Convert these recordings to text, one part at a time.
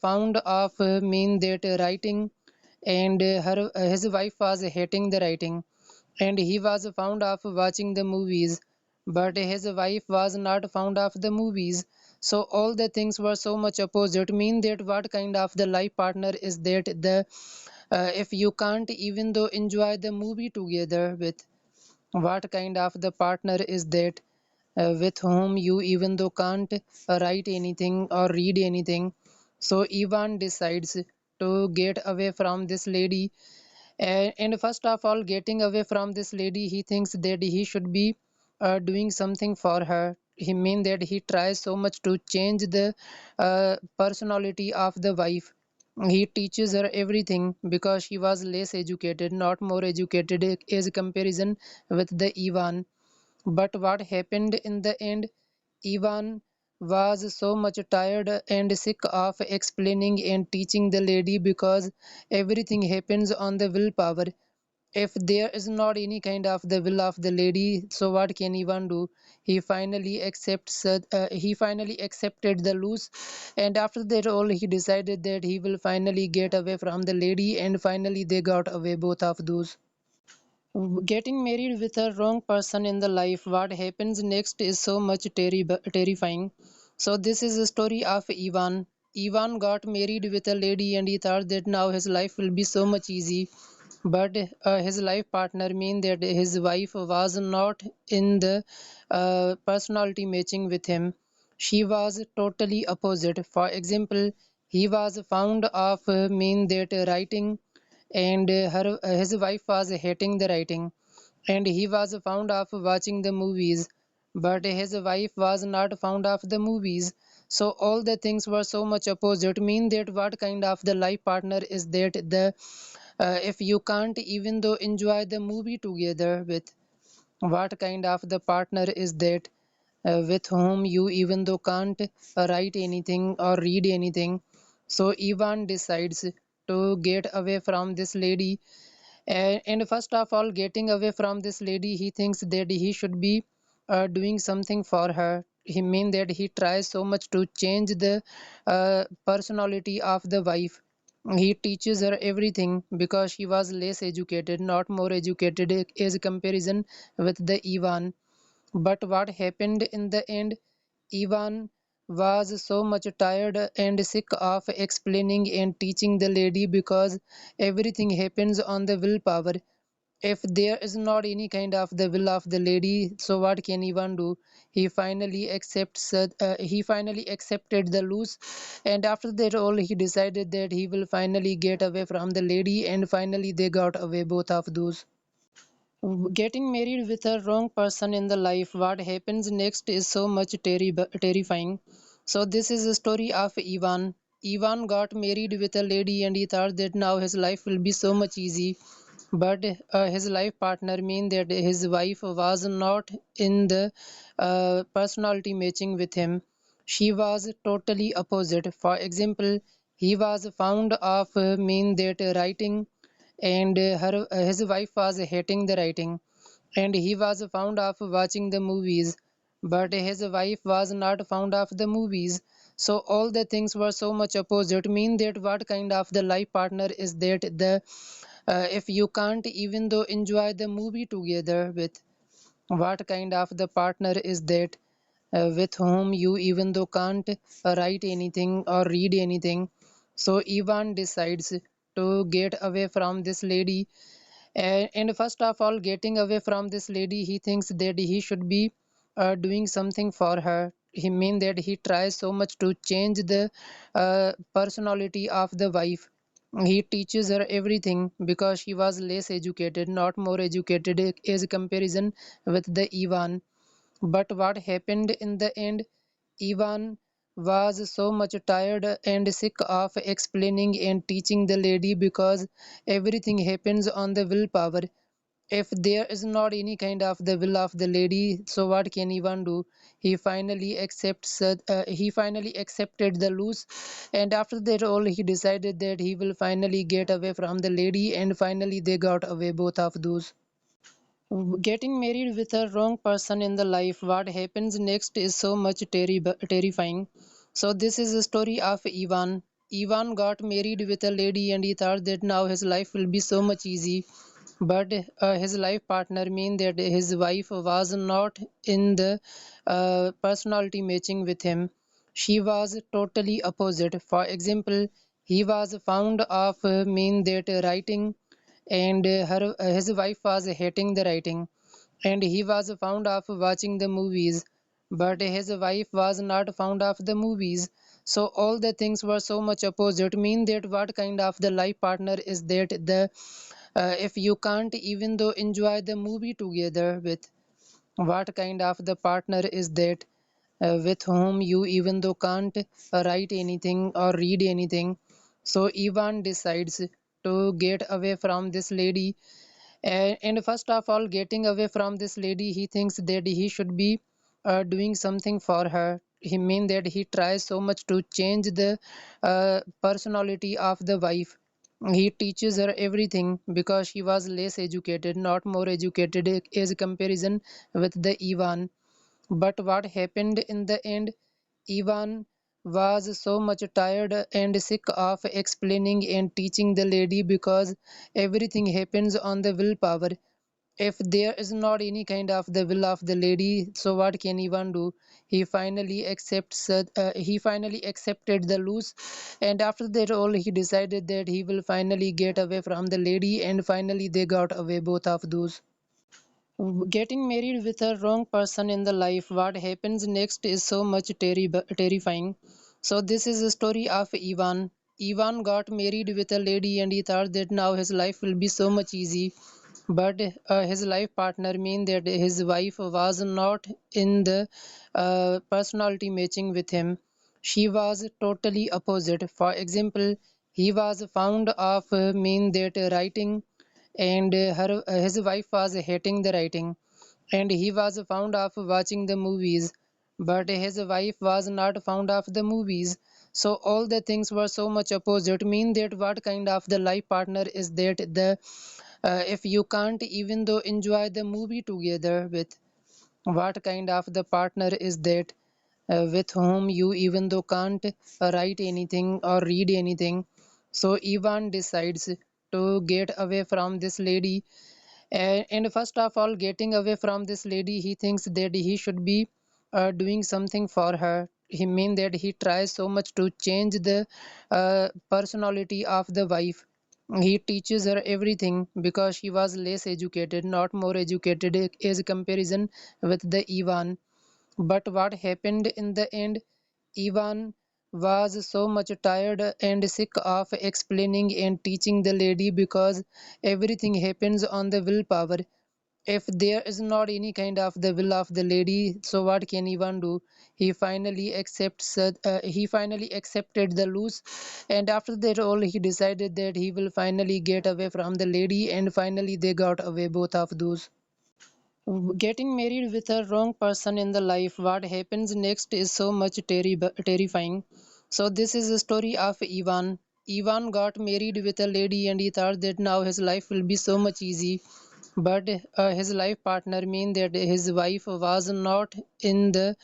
found of mean that writing and his wife was hating the writing, and he was found of watching the movies, but his wife was not fond of the movies. So all the things were so much opposite, mean that what kind of the life partner is that the if you can't even though enjoy the movie together with, what kind of the partner is that with whom you even though can't write anything or read anything. So Ivan decides to get away from this lady, and first of all, getting away from this lady, he thinks that he should be doing something for her. He mean that he tries so much to change the personality of the wife. He teaches her everything because she was less educated, not more educated as comparison with the Ivan. But what happened in the end? Ivan was so much tired and sick of explaining and teaching the lady because everything happens on the willpower. If there is not any kind of the will of the lady, so what can Ivan do? He finally accepted the loss, and after that all he decided that he will finally get away from the lady, and finally they got away both of those. Getting married with a wrong person in the life, what happens next is so much terrifying. So this is a story of Ivan. Ivan got married with a lady and he thought that now his life will be so much easy. But his life partner mean that his wife was not in the personality matching with him. She was totally opposite. For example, he was fond of mean that writing, and his wife was hating the writing, and he was fond of watching the movies, but his wife was not fond of the movies. So all the things were so much opposite, mean that what kind of the life partner is that the if you can't even though enjoy the movie together with, what kind of the partner is that with whom you even though can't write anything or read anything. So Ivan decides to get away from this lady, and first of all, getting away from this lady, he thinks that he should be doing something for her. He mean that he tries so much to change the personality of the wife. He teaches her everything because she was less educated, not more educated as comparison with the Ivan. But what happened in the end? Ivan was so much tired and sick of explaining and teaching the lady because everything happens on the willpower. If there is not any kind of the will of the lady, so what can Ivan do? He finally accepted the loss, and after that all he decided that he will finally get away from the lady, and finally they got away both of those. Getting married with a wrong person in the life, what happens next is so much terrifying. So this is a story of Ivan. Ivan got married with a lady and he thought that now his life will be so much easy. But his life partner mean that his wife was not in the personality matching with him. She was totally opposite. For example, he was fond of mean that writing, and his wife was hating the writing, and he was fond of watching the movies, but his wife was not fond of the movies. So all the things were so much opposite, mean that what kind of the life partner is that the if you can't even though enjoy the movie together with, what kind of the partner is that with whom you even though can't write anything or read anything. So Ivan decides to get away from this lady, and first of all, getting away from this lady, he thinks that he should be doing something for her. He mean that he tries so much to change the personality of the wife. He teaches her everything because she was less educated, not more educated as comparison with the Ivan. But what happened in the end? Ivan was so much tired and sick of explaining and teaching the lady because everything happens on the willpower. If there is not any kind of the will of the lady, so what can Ivan do? He finally accepted the loss, and after that all he decided that he will finally get away from the lady, and finally they got away both of those. Getting married with a wrong person in the life, what happens next is so much terrifying. So this is a story of Ivan. Ivan got married with a lady and he thought that now his life will be so much easy. But his life partner mean that his wife was not in the personality matching with him. She was totally opposite. For example, he was fond of mean that writing, and his wife was hating the writing, and he was fond of watching the movies, but his wife was not fond of the movies. So all the things were so much opposite, mean that what kind of the life partner is that the if you can't even though enjoy the movie together with, what kind of the partner is that with whom you even though can't write anything or read anything. So Ivan decides to get away from this lady, and first of all, getting away from this lady, he thinks that he should be doing something for her. He mean that he tries so much to change the personality of the wife. He teaches her everything because she was less educated, not more educated as comparison with the Ivan. But what happened in the end? Ivan was so much tired and sick of explaining and teaching the lady because everything happens on the willpower. If there is not any kind of the will of the lady, so what can Ivan do? He finally accepted the loss, and after that all he decided that he will finally get away from the lady, and finally they got away, both of those. Getting married with a wrong person in the life, what happens next is so much terrifying. So this is the story of Ivan. Ivan got married with a lady and he thought that now his life will be so much easy. But his life partner mean that his wife was not in the personality matching with him. She was totally opposite. For example, he was fond of mean that writing, and his wife was hating the writing, and he was fond of watching the movies, but his wife was not fond of the movies. So all the things were so much opposite, mean that what kind of the life partner is that the if you can't even though enjoy the movie together with, what kind of the partner is that with whom you even though can't write anything or read anything. So Ivan decides to get away from this lady, and first of all, getting away from this lady, he thinks that he should be doing something for her. He mean that he tries so much to change the personality of the wife. He teaches her everything because she was less educated, not more educated as comparison with the Ivan. But what happened in the end? Ivan was so much tired and sick of explaining and teaching the lady because everything happens on the willpower. If there is not any kind of the will of the lady, so what can Ivan do? He finally accepted the loss, and after that all he decided that he will finally get away from the lady, and finally they got away, both of those. Getting married with a wrong person in the life, what happens next is so much terrifying. So this is the story of Ivan. Ivan got married with a lady and he thought that now his life will be so much easy. But his life partner mean that his wife was not in the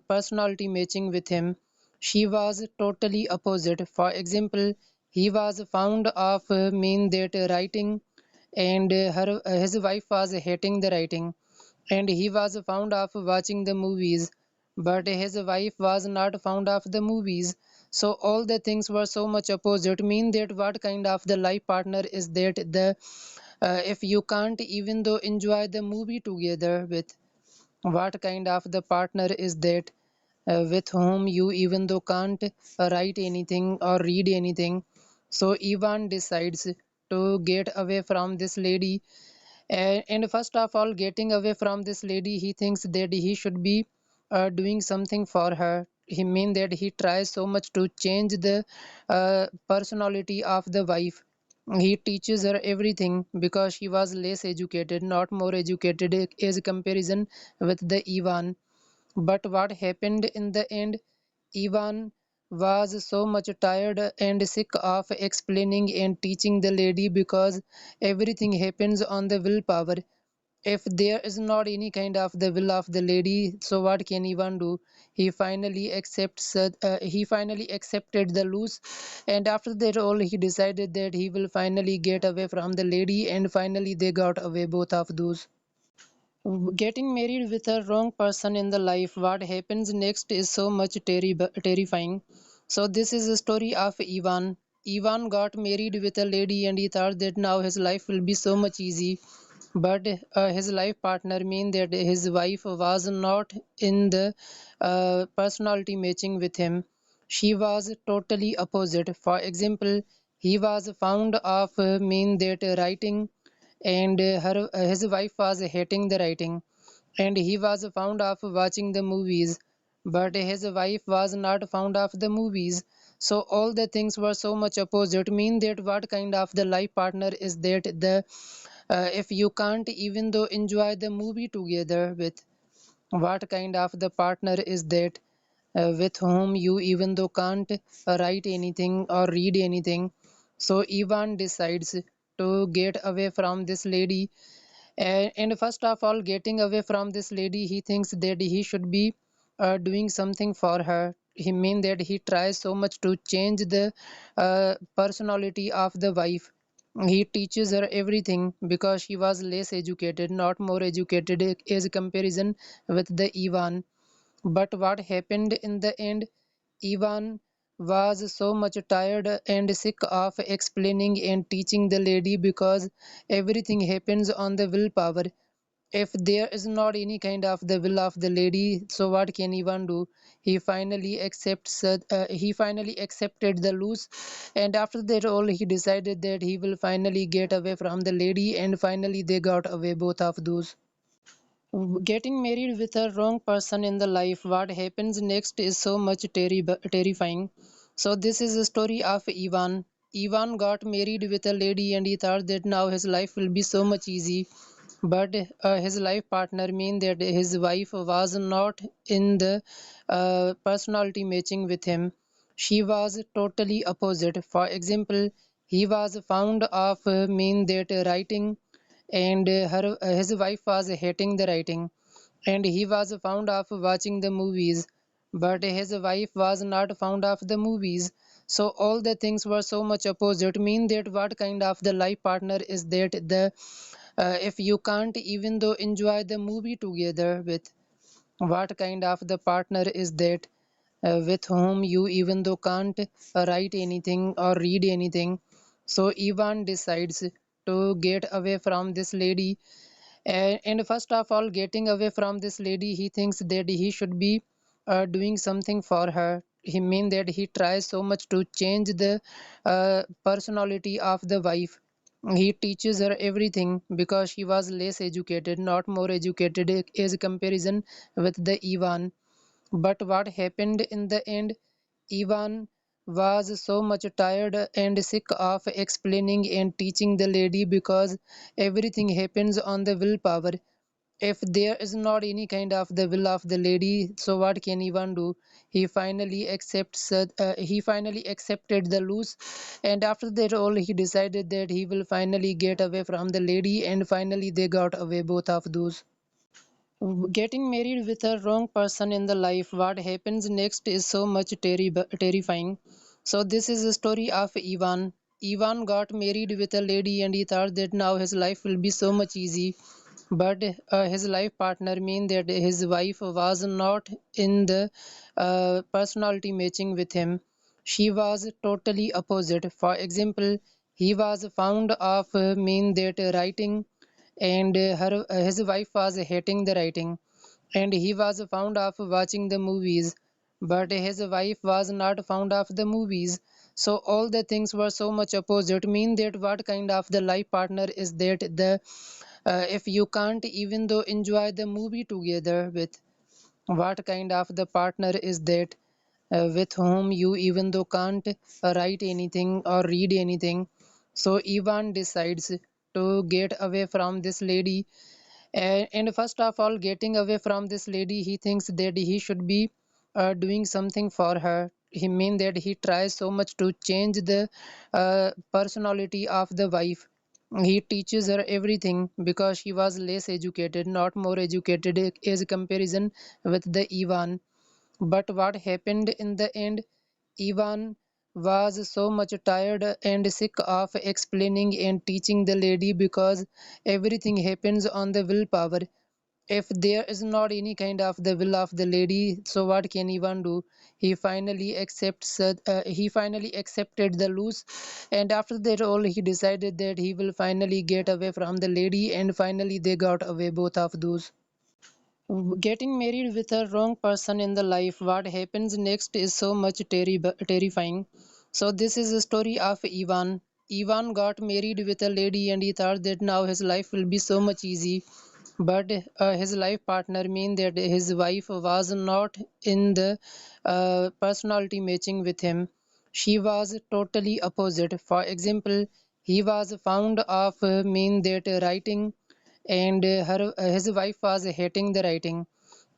personality matching with him. She was totally opposite. For example, he was fond of mean that writing, and his wife was hating the writing, and he was fond of watching the movies, but his wife was not fond of the movies. So all the things were so much opposite, mean that what kind of the life partner is that the if you can't even though enjoy the movie together with, what kind of the partner is that with whom you even though can't write anything or read anything. So Ivan decides to get away from this lady, and first of all, getting away from this lady, he thinks that he should be doing something for her. He mean that he tries so much to change the personality of the wife. He teaches her everything because she was less educated, not more educated as comparison with the Ivan. But what happened in the end? Ivan was so much tired and sick of explaining and teaching the lady because everything happens on the willpower. If there is not any kind of the will of the lady, so what can Ivan do? He finally accepted the loose, and after that all he decided that he will finally get away from the lady, and finally they got away, both of those. Getting married with a wrong person in the life, what happens next is so much terrifying. So this is a story of Ivan. Ivan got married with a lady and he thought that now his life will be so much easy. But his life partner mean that his wife was not in the personality matching with him. She was totally opposite. For example, he was fond of mean that writing, and his wife was hating the writing, and he was fond of watching the movies, but his wife was not fond of the movies. So all the things were so much opposite, mean that what kind of the life partner is that the if you can't even though enjoy the movie together with, what kind of the partner is that with whom you even though can't write anything or read anything. So Ivan decides to get away from this lady, and first of all, getting away from this lady, he thinks that he should be doing something for her. He mean that he tries so much to change the personality of the wife. He teaches her everything because she was less educated, not more educated as comparison with the Ivan. But what happened in the end? Ivan was so much tired and sick of explaining and teaching the lady because everything happens on the willpower. If there is not any kind of the will of the lady, so what can Ivan do? He finally accepted the loose, and after that all he decided that he will finally get away from the lady, and finally they got away, both of those. Getting married with a wrong person in the life, what happens next is so much terrifying. So this is a story of Ivan. Ivan got married with a lady and he thought that now his life will be so much easy. But his life partner mean that his wife was not in the personality matching with him. She was totally opposite. For example, he was fond of mean that writing, and his wife was hating the writing, and he was fond of watching the movies, but his wife was not fond of the movies. So all the things were so much opposite, mean that what kind of the life partner is that the if you can't even though enjoy the movie together with, what kind of the partner is that with whom you even though can't write anything or read anything. So Ivan decides to get away from this lady, and first of all, getting away from this lady, he thinks that he should be doing something for her. He mean that he tries so much to change the personality of the wife. He teaches her everything because she was less educated, not more educated as comparison with the Ivan. But what happened in the end? Ivan was so much tired and sick of explaining and teaching the lady because everything happens on the willpower. If there is not any kind of the will of the lady, so what can Ivan do? He finally accepted the loose, and after that all he decided that he will finally get away from the lady, and finally they got away, both of those. Getting married with a wrong person in the life, what happens next is so much terrifying. So this is a story of Ivan. Ivan got married with a lady and he thought that now his life will be so much easy. But his life partner mean that his wife was not in the personality matching with him. She was totally opposite. For example, he was fond of mean that writing, and his wife was hating the writing, and he was fond of watching the movies, but his wife was not fond of the movies. So all the things were so much opposite, mean that what kind of the life partner is that the if you can't even though enjoy the movie together with, what kind of the partner is that with whom you even though can't write anything or read anything. So Ivan decides to get away from this lady, and first of all, getting away from this lady, he thinks that he should be doing something for her. He mean that he tries so much to change the personality of the wife. He teaches her everything because she was less educated, not more educated as comparison with the Ivan. But what happened in the end? Ivan was so much tired and sick of explaining and teaching the lady because everything happens on the willpower. If there is not any kind of the will of the lady, so what can Ivan do? He finally accepted the loose, and after that all he decided that he will finally get away from the lady, and finally they got away, both of those. Getting married with a wrong person in the life, what happens next is so much terrifying. So this is the story of Ivan. Ivan got married with a lady and he thought that now his life will be so much easy. But his life partner mean that his wife was not in the personality matching with him. She was totally opposite. For example, he was fond of mean that writing, and his wife was hating the writing,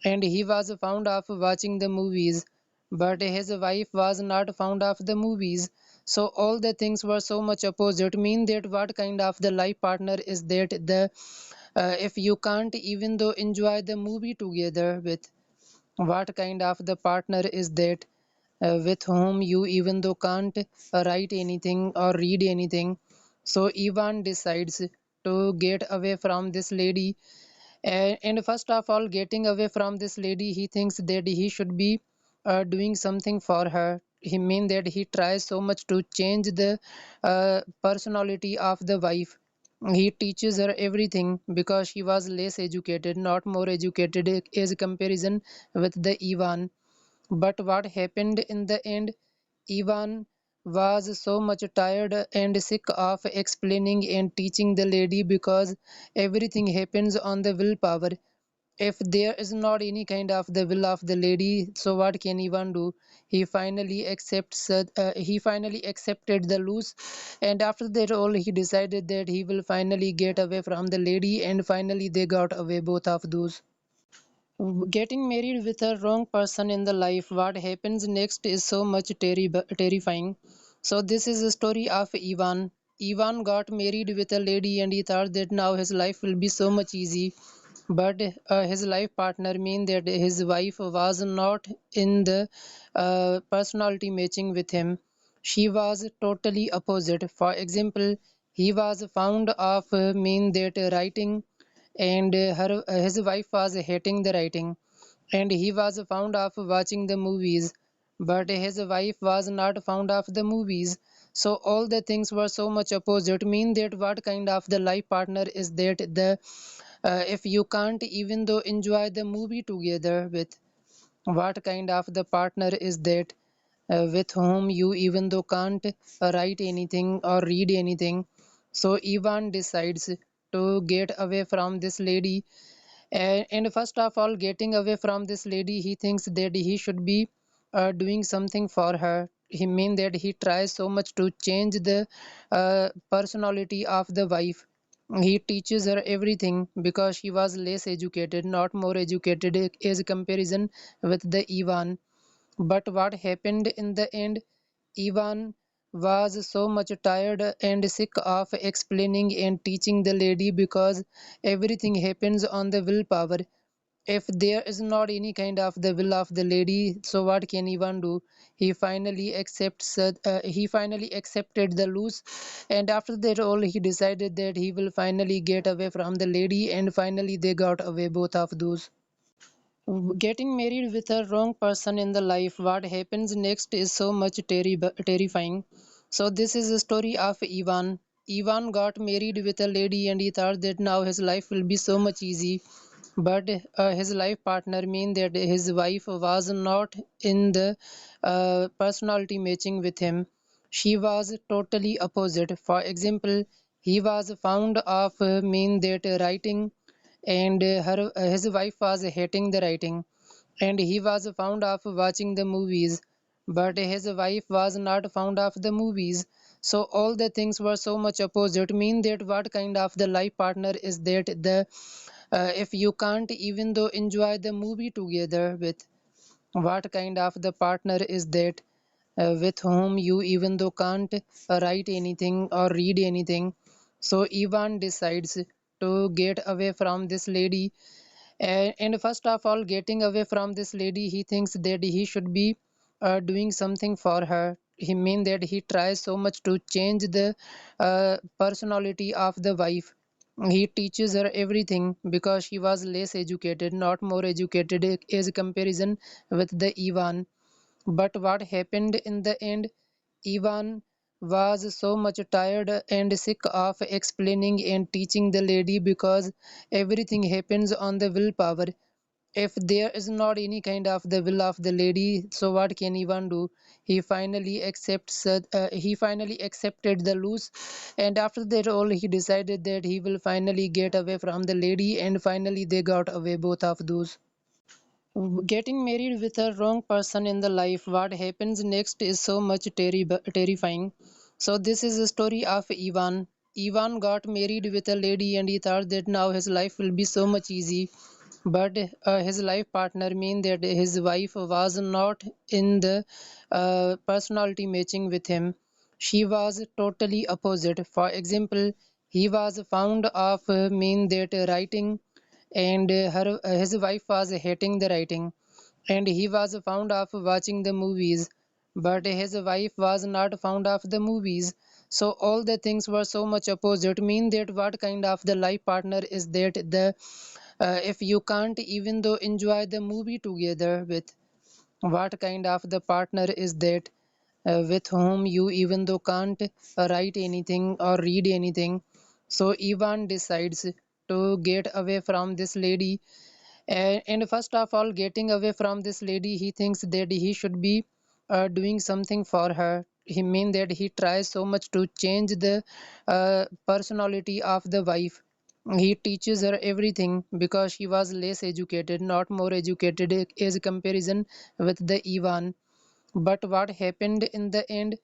and he was fond of watching the movies, but his wife was not fond of the movies. So all the things were so much opposite, mean that what kind of the life partner is that the if you can't even though enjoy the movie together with, what kind of the partner is that with whom you even though can't write anything or read anything. So Ivan decides to get away from this lady, and first of all, getting away from this lady, he thinks that he should be doing something for her. He mean that he tries so much to change the personality of the wife. He teaches her everything because she was less educated, not more educated as comparison with the Ivan. But what happened in the end? Ivan was so much tired and sick of explaining and teaching the lady because everything happens on the willpower. If there is not any kind of the will of the lady, so what can Ivan do? He finally accepted the loose, and after that all he decided that he will finally get away from the lady, and finally they got away, both of those. Getting married with a wrong person in the life, what happens next is so much terrifying. So this is the story of Ivan. Ivan got married with a lady and he thought that now his life will be so much easy. But his life partner mean that his wife was not in the personality matching with him. She was totally opposite. For example, he was fond of mean that writing, and his wife was hating the writing, and he was fond of watching the movies, but his wife was not fond of the movies. So all the things were so much opposite, mean that what kind of the life partner is that the if you can't even though enjoy the movie together with, what kind of the partner is that with whom you even though can't write anything or read anything. So Ivan decides to get away from this lady, and first of all, getting away from this lady, he thinks that he should be doing something for her. He mean that he tries so much to change the personality of the wife. He teaches her everything because she was less educated, not more educated as comparison with the Ivan. But what happened in the end? Ivan was so much tired and sick of explaining and teaching the lady because everything happens on the willpower. If there is not any kind of the will of the lady, so what can Ivan do? He finally accepted the loose, and after that all he decided that he will finally get away from the lady, and finally they got away, both of those. Getting married with a wrong person in the life, what happens next is so much terrifying. So this is the story of Ivan. Ivan got married with a lady and he thought that now his life will be so much easy. But his life partner mean that his wife was not in the personality matching with him. She was totally opposite. For example, he was fond of mean that writing, and his wife was hating the writing, and he was fond of watching the movies, but his wife was not fond of the movies. So all the things were so much opposite, mean that what kind of the life partner is that the if you can't even though enjoy the movie together with, what kind of the partner is that with whom you even though can't write anything or read anything. So Ivan decides to get away from this lady. And first of all, getting away from this lady, he thinks that he should be doing something for her. He mean that he tries so much to change the personality of the wife. He teaches her everything because she was less educated, not more educated as comparison with the Ivan. But what happened in the end? Ivan was so much tired and sick of explaining and teaching the lady because everything happens on the willpower. If there is not any kind of the will of the lady, so what can Ivan do? He finally accepted the loss, and after that all he decided that he will finally get away from the lady, and finally they got away, both of those. Getting married with a wrong person in the life, what happens next is so much terrifying. So this is a story of Ivan. Ivan got married with a lady and he thought that now his life will be so much easy. But his life partner mean that his wife was not in the personality matching with him. She was totally opposite. For example, he was fond of mean that writing, and his wife was hating the writing, and he was fond of watching the movies, but his wife was not fond of the movies. So all the things were so much opposite, mean that what kind of the life partner is that the if you can't even though enjoy the movie together with, what kind of the partner is that with whom you even though can't write anything or read anything. So Ivan decides to get away from this lady. And first of all, getting away from this lady, he thinks that he should be doing something for her. He mean that he tries so much to change the personality of the wife. He teaches her everything because she was less educated, not more educated as comparison with the Ivan. But what happened in the end?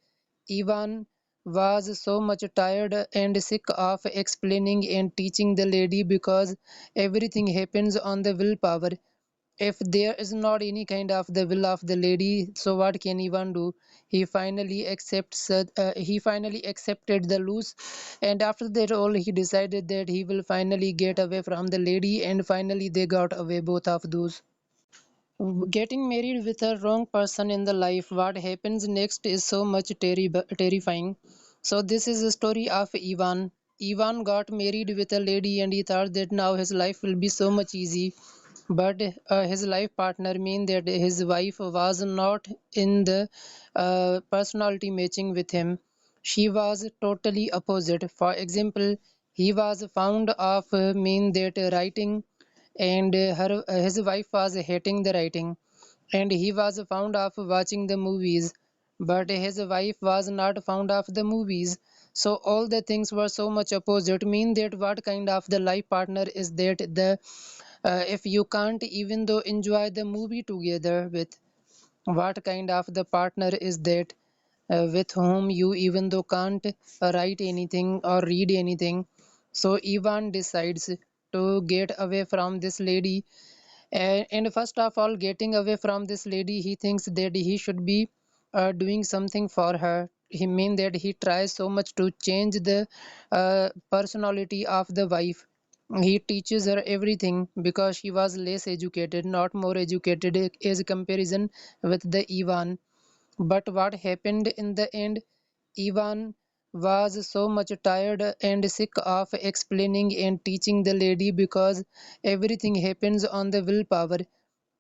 Ivan was so much tired and sick of explaining and teaching the lady because everything happens on the willpower. If there is not any kind of the will of the lady, so what can Ivan do? He finally accepted the loss, and after that all he decided that he will finally get away from the lady, and finally they got away, both of those. Getting married with a wrong person in the life, what happens next is so much terrifying. So this is a story of Ivan. Ivan got married with a lady and he thought that now his life will be so much easy. But his life partner mean that his wife was not in the personality matching with him. She was totally opposite. For example, he was fond of mean that writing, and his wife was hating the writing, and he was fond of watching the movies, but his wife was not fond of the movies. So all the things were so much opposite, mean that what kind of the life partner is that the if you can't even though enjoy the movie together with, what kind of the partner is that with whom you even though can't write anything or read anything. So Ivan decides to get away from this lady. And first of all, getting away from this lady, he thinks that he should be doing something for her. He mean that he tries so much to change the personality of the wife. He teaches her everything because she was less educated, not more educated as comparison with the Ivan. But what happened in the end? Ivan was so much tired and sick of explaining and teaching the lady because everything happens on the willpower.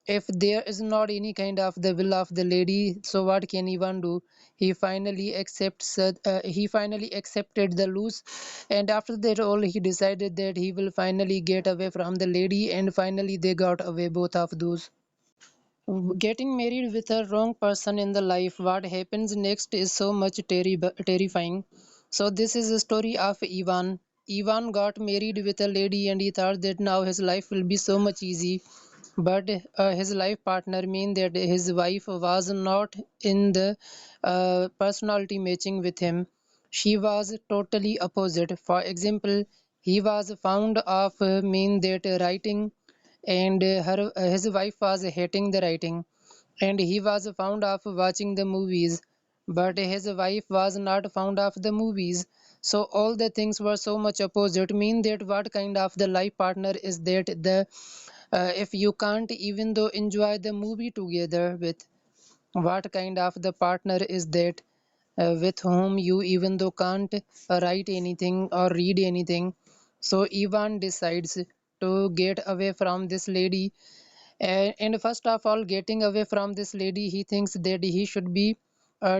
If there is not any kind of the will of the lady, so what can Ivan do? He finally accepted the loss, and after that all he decided that he will finally get away from the lady, and finally they got away, both of those. Getting married with a wrong person in the life, what happens next is so much terrifying. So this is a story of Ivan. Ivan got married with a lady and he thought that now his life will be so much easy. But his life partner mean that his wife was not in the personality matching with him. She was totally opposite. For example, he was fond of mean that writing, and his wife was hating the writing, and he was fond of watching the movies, but his wife was not fond of the movies. So all the things were so much opposite. Mean that what kind of the life partner is that the if you can't even though enjoy the movie together with, what kind of the partner is that with whom you even though can't write anything or read anything. So Ivan decides to get away from this lady, and first of all, getting away from this lady, he thinks that he should be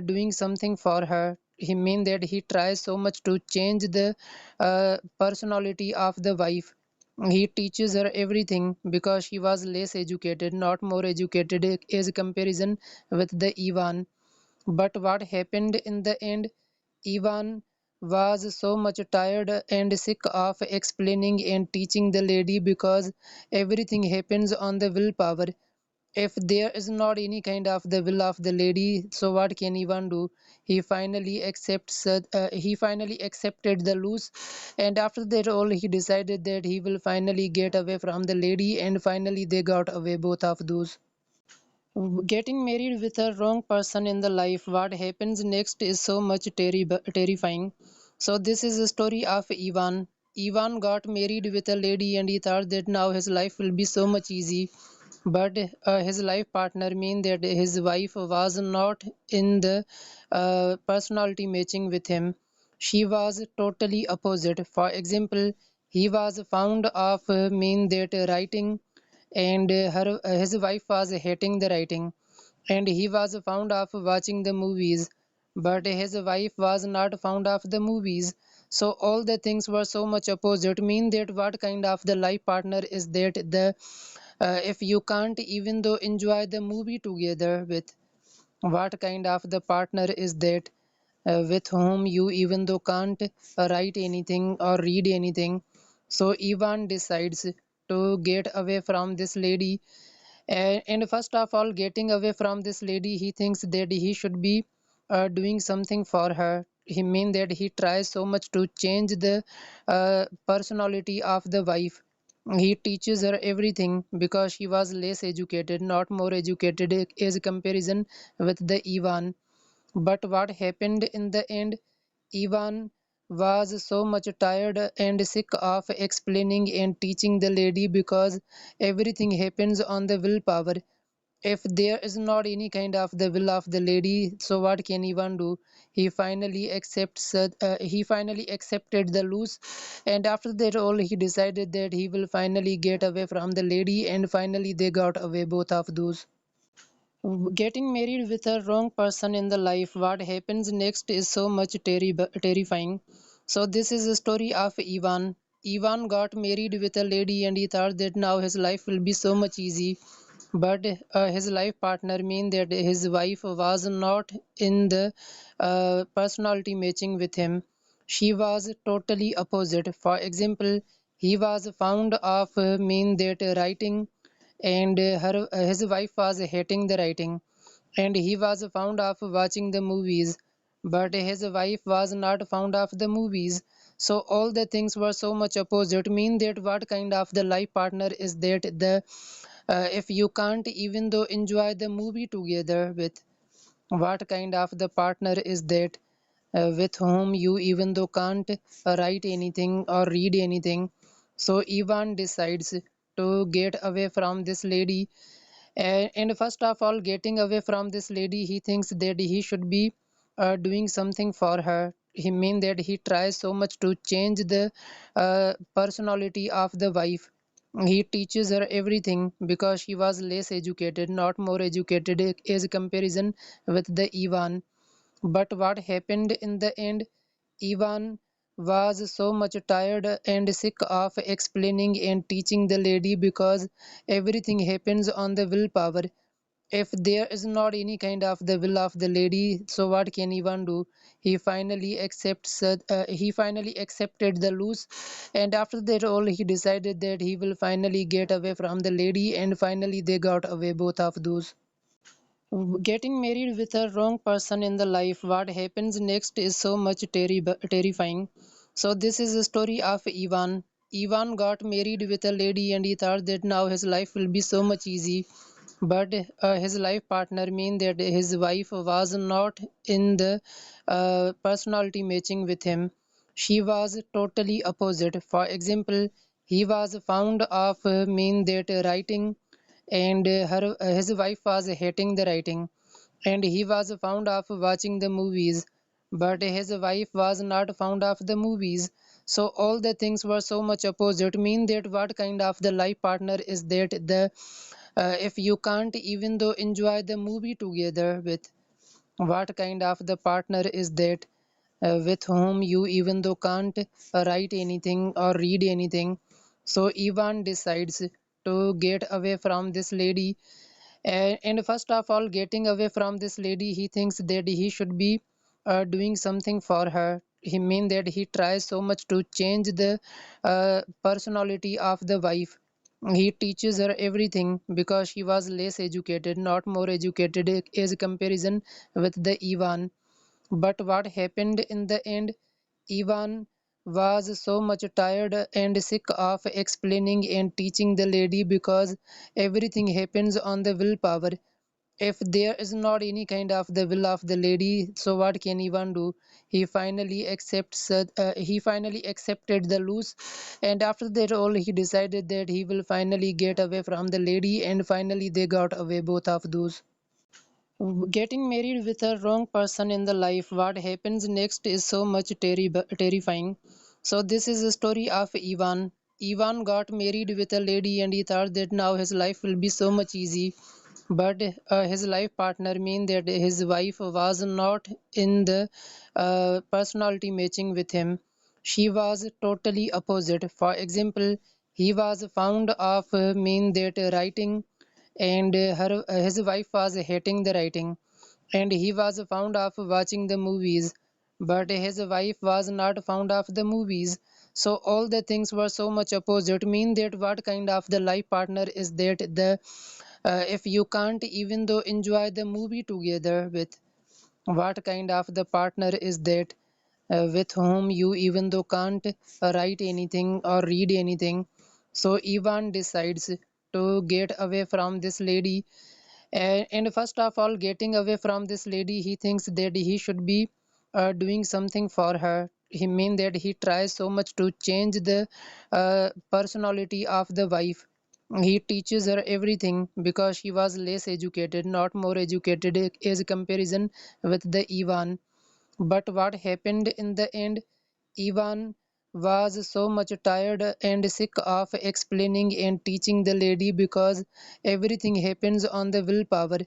doing something for her. He mean that he tries so much to change the personality of the wife. He teaches her everything because she was less educated, not more educated as comparison with the Ivan. But what happened in the end? Ivan was so much tired and sick of explaining and teaching the lady because everything happens on the willpower. If there is not any kind of the will of the lady, so what can Ivan do? He finally accepted the loss, and after that all he decided that he will finally get away from the lady, and finally they got away, both of those. Getting married with a wrong person in the life, what happens next is so much terrifying. So this is the story of Ivan. Ivan got married with a lady and he thought that now his life will be so much easy. But his life partner mean that his wife was not in the personality matching with him. She was totally opposite. For example, he was fond of mean that writing, and his wife was hating the writing, and he was fond of watching the movies, but his wife was not fond of the movies. So all the things were so much opposite. Mean that what kind of the life partner is that the if you can't even though enjoy the movie together with, what kind of the partner is that with whom you even though can't write anything or read anything. So Ivan decides to get away from this lady, and first of all, getting away from this lady, he thinks that he should be doing something for her. He mean that he tries so much to change the personality of the wife. He teaches her everything because she was less educated, not more educated as comparison with the Ivan. But what happened in the end? Ivan was so much tired and sick of explaining and teaching the lady because everything happens on the willpower. If there is not any kind of the will of the lady, so what can Ivan do? He finally accepted the loss, and after that all he decided that he will finally get away from the lady, and finally they got away, both of those. Getting married with a wrong person in the life, what happens next is so much terrifying. So this is the story of Ivan. Ivan got married with a lady and he thought that now his life will be so much easy. But his life partner mean that his wife was not in the personality matching with him. She was totally opposite. For example, he was fond of mean that writing, and his wife was hating the writing, and he was fond of watching the movies, but his wife was not fond of the movies. So all the things were so much opposite. Mean that what kind of the life partner is that the if you can't even though enjoy the movie together with, what kind of the partner is that with whom you even though can't write anything or read anything. So Ivan decides to get away from this lady, and first of all, getting away from this lady, he thinks that he should be doing something for her. He mean that he tries so much to change the personality of the wife. He teaches her everything because she was less educated, not more educated as comparison with the Ivan. But what happened in the end? Ivan was so much tired and sick of explaining and teaching the lady because everything happens on the willpower. If there is not any kind of the will of the lady, so what can Ivan do? He finally accepted the loss, and after that all he decided that he will finally get away from the lady, and finally they got away, both of those. Getting married with a wrong person in the life, what happens next is so much terrifying. So this is the story of Ivan. Ivan got married with a lady and he thought that now his life will be so much easy. But his life partner mean that his wife was not in the personality matching with him. She was totally opposite. For example, he was fond of mean that writing, and his wife was hating the writing, and he was fond of watching the movies, but his wife was not fond of the movies. So all the things were so much opposite. Mean that what kind of the life partner is that the if you can't even though enjoy the movie together with, what kind of the partner is that with whom you even though can't write anything or read anything. So Ivan decides to get away from this lady, and first of all, getting away from this lady, he thinks that he should be doing something for her. He mean that he tries so much to change the personality of the wife. He teaches her everything because she was less educated, not more educated as comparison with the Ivan. But what happened in the end? Ivan was so much tired and sick of explaining and teaching the lady because everything happens on the willpower. If there is not any kind of the will of the lady, so what can Ivan do? He finally accepted the loss, and after that all he decided that he will finally get away from the lady, and finally they got away, both of those. Getting married with a wrong person in the life, what happens next is so much terrifying. So this is the story of Ivan. Ivan got married with a lady and he thought that now his life will be so much easy. But his life partner mean that his wife was not in the personality matching with him. She was totally opposite. For example, he was fond of mean that writing, and his wife was hating the writing, and he was fond of watching the movies, but his wife was not fond of the movies. So all the things were so much opposite. Mean that what kind of the life partner is that the if you can't even though enjoy the movie together with, what kind of the partner is that with whom you even though can't write anything or read anything. So Ivan decides to get away from this lady, and first of all, getting away from this lady, he thinks that he should be doing something for her. He mean that he tries so much to change the personality of the wife. He teaches her everything because she was less educated, not more educated as comparison with the Ivan. But what happened in the end? Ivan was so much tired and sick of explaining and teaching the lady because everything happens on the willpower.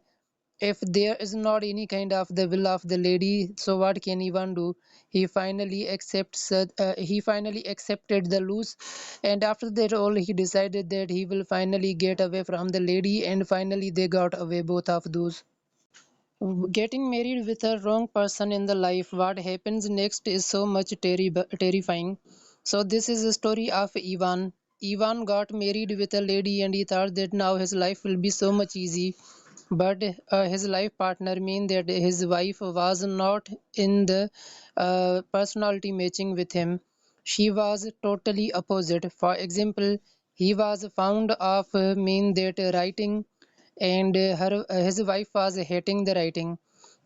If there is not any kind of the will of the lady, so what can Ivan do? He finally accepted the loss, and after that all he decided that he will finally get away from the lady, and finally they got away, both of those. Getting married with a wrong person in the life, what happens next is so much terrifying. So this is the story of Ivan. Ivan got married with a lady and he thought that now his life will be so much easy. But his life partner mean that his wife was not in the personality matching with him. She was totally opposite. For example, he was fond of mean that writing, and his wife was hating the writing,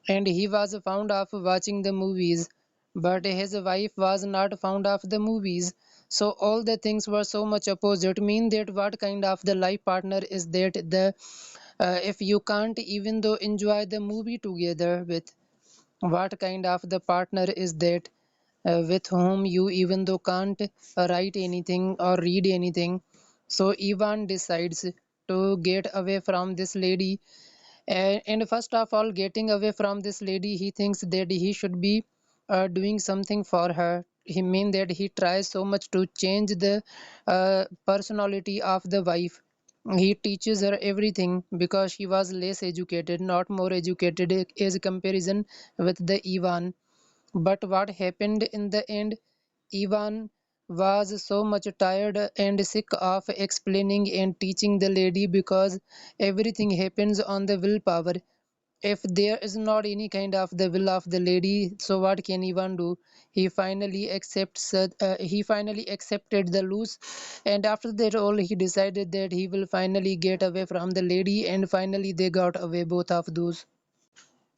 and he was fond of watching the movies, but his wife was not fond of the movies. So all the things were so much opposite. Mean that what kind of the life partner is that the if you can't even though enjoy the movie together with, what kind of the partner is that with whom you even though can't write anything or read anything. So Ivan decides to get away from this lady, and first of all, getting away from this lady, he thinks that he should be doing something for her. He mean that he tries so much to change the personality of the wife. He teaches her everything because she was less educated, not more educated as comparison with the Ivan. But what happened in the end? Ivan was so much tired and sick of explaining and teaching the lady because everything happens on the willpower. If there is not any kind of the will of the lady, so what can Ivan do? He finally accepted the loss, and after that all he decided that he will finally get away from the lady, and finally they got away, both of those.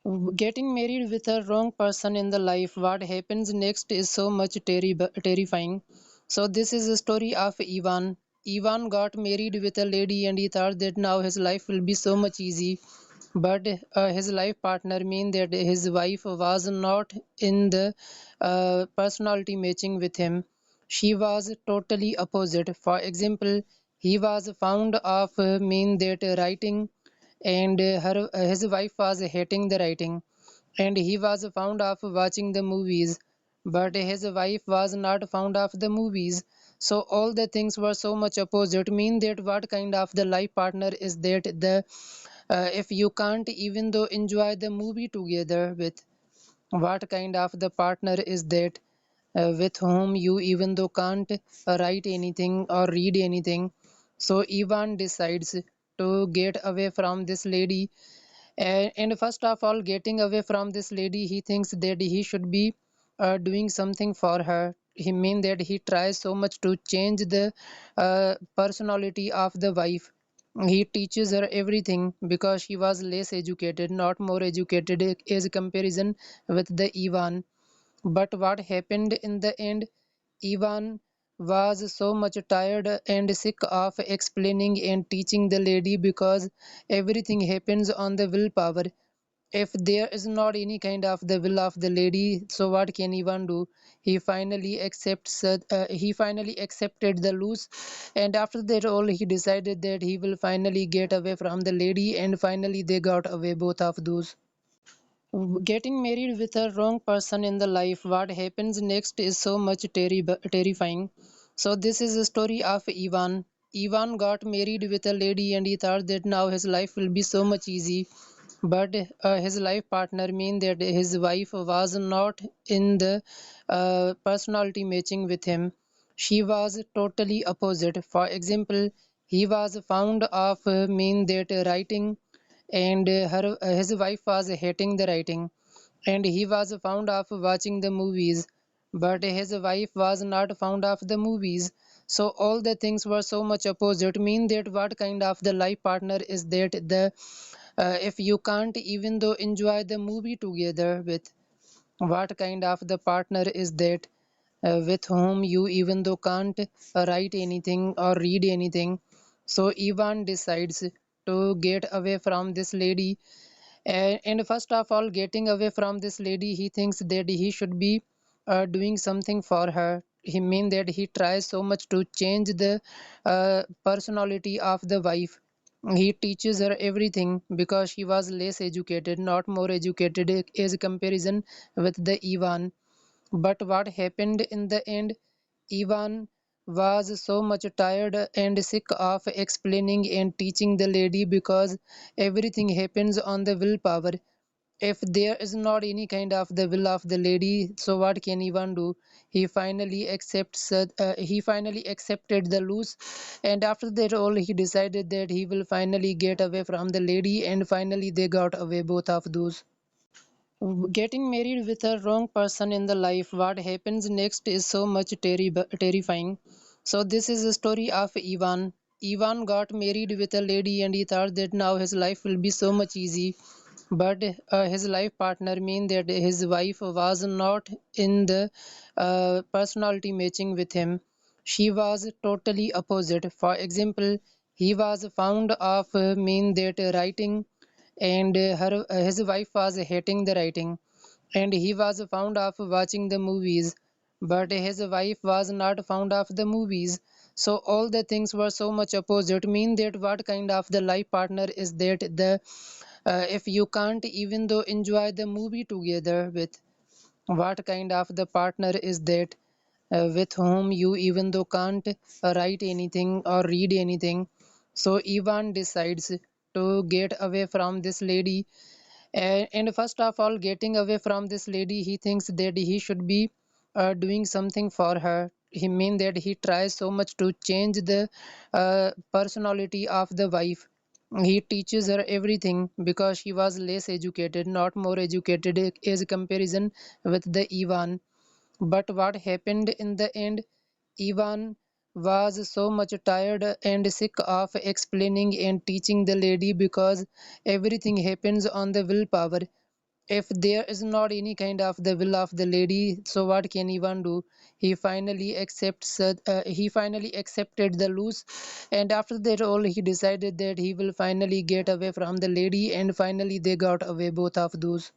Getting married with a wrong person in the life, what happens next is so much terrifying. So this is the story of Ivan. Ivan got married with a lady and he thought that now his life will be so much easy. But his life partner mean that his wife was not in the personality matching with him. She was totally opposite. For example, he was fond of mean that writing, and his wife was hating the writing, and he was fond of watching the movies, but his wife was not fond of the movies. So all the things were so much opposite, mean that what kind of the life partner is that the if you can't even though enjoy the movie together with, what kind of the partner is that with whom you even though can't write anything or read anything. So Ivan decides to get away from this lady, and first of all, getting away from this lady, he thinks that he should be doing something for her. He mean that he tries so much to change the personality of the wife. He teaches her everything because she was less educated, not more educated as comparison with the Ivan. But what happened in the end? Ivan was so much tired and sick of explaining and teaching the lady because everything happens on the willpower. If there is not any kind of the will of the lady, so what can Ivan do? He finally accepted the loss, and after that all he decided that he will finally get away from the lady, and finally they got away, both of those. Getting married with a wrong person in the life, what happens next is so much terrifying. So this is the story of Ivan. Ivan got married with a lady and he thought that now his life will be so much easy. But his life partner mean that his wife was not in the personality matching with him. She was totally opposite. For example, he was fond of mean that writing, and his wife was hating the writing, and he was fond of watching the movies, but his wife was not fond of the movies. So all the things were so much opposite, mean that what kind of the life partner is that the if you can't even though enjoy the movie together with, what kind of the partner is that with whom you even though can't write anything or read anything. So Ivan decides to get away from this lady, and first of all, getting away from this lady, he thinks that he should be doing something for her. He mean that he tries so much to change the personality of the wife. He teaches her everything because she was less educated, not more educated as comparison with the Ivan. But what happened in the end? Ivan was so much tired and sick of explaining and teaching the lady because everything happens on the willpower. If there is not any kind of the will of the lady, so what can Ivan do? He finally accepted the loss, and after that all he decided that he will finally get away from the lady, and finally they got away, both of those. Getting married with a wrong person in the life, what happens next is so much terrifying. So this is the story of Ivan. Ivan got married with a lady and he thought that now his life will be so much easy. But his life partner mean that his wife was not in the personality matching with him. She was totally opposite. For example, he was fond of mean that writing, and his wife was hating the writing, and he was fond of watching the movies, but his wife was not fond of the movies. So all the things were so much opposite, mean that what kind of the life partner is that the if you can't even though enjoy the movie together with, what kind of the partner is that with whom you even though can't write anything or read anything. So Ivan decides to get away from this lady, and first of all, getting away from this lady, he thinks that he should be doing something for her. He mean that he tries so much to change the personality of the wife. He teaches her everything because she was less educated, not more educated as comparison with the Ivan. But what happened in the end? Ivan was so much tired and sick of explaining and teaching the lady because everything happens on the willpower. If there is not any kind of the will of the lady, so what can Ivan do? He finally accepted the loose, and after that all he decided that he will finally get away from the lady, and finally they got away, both of those.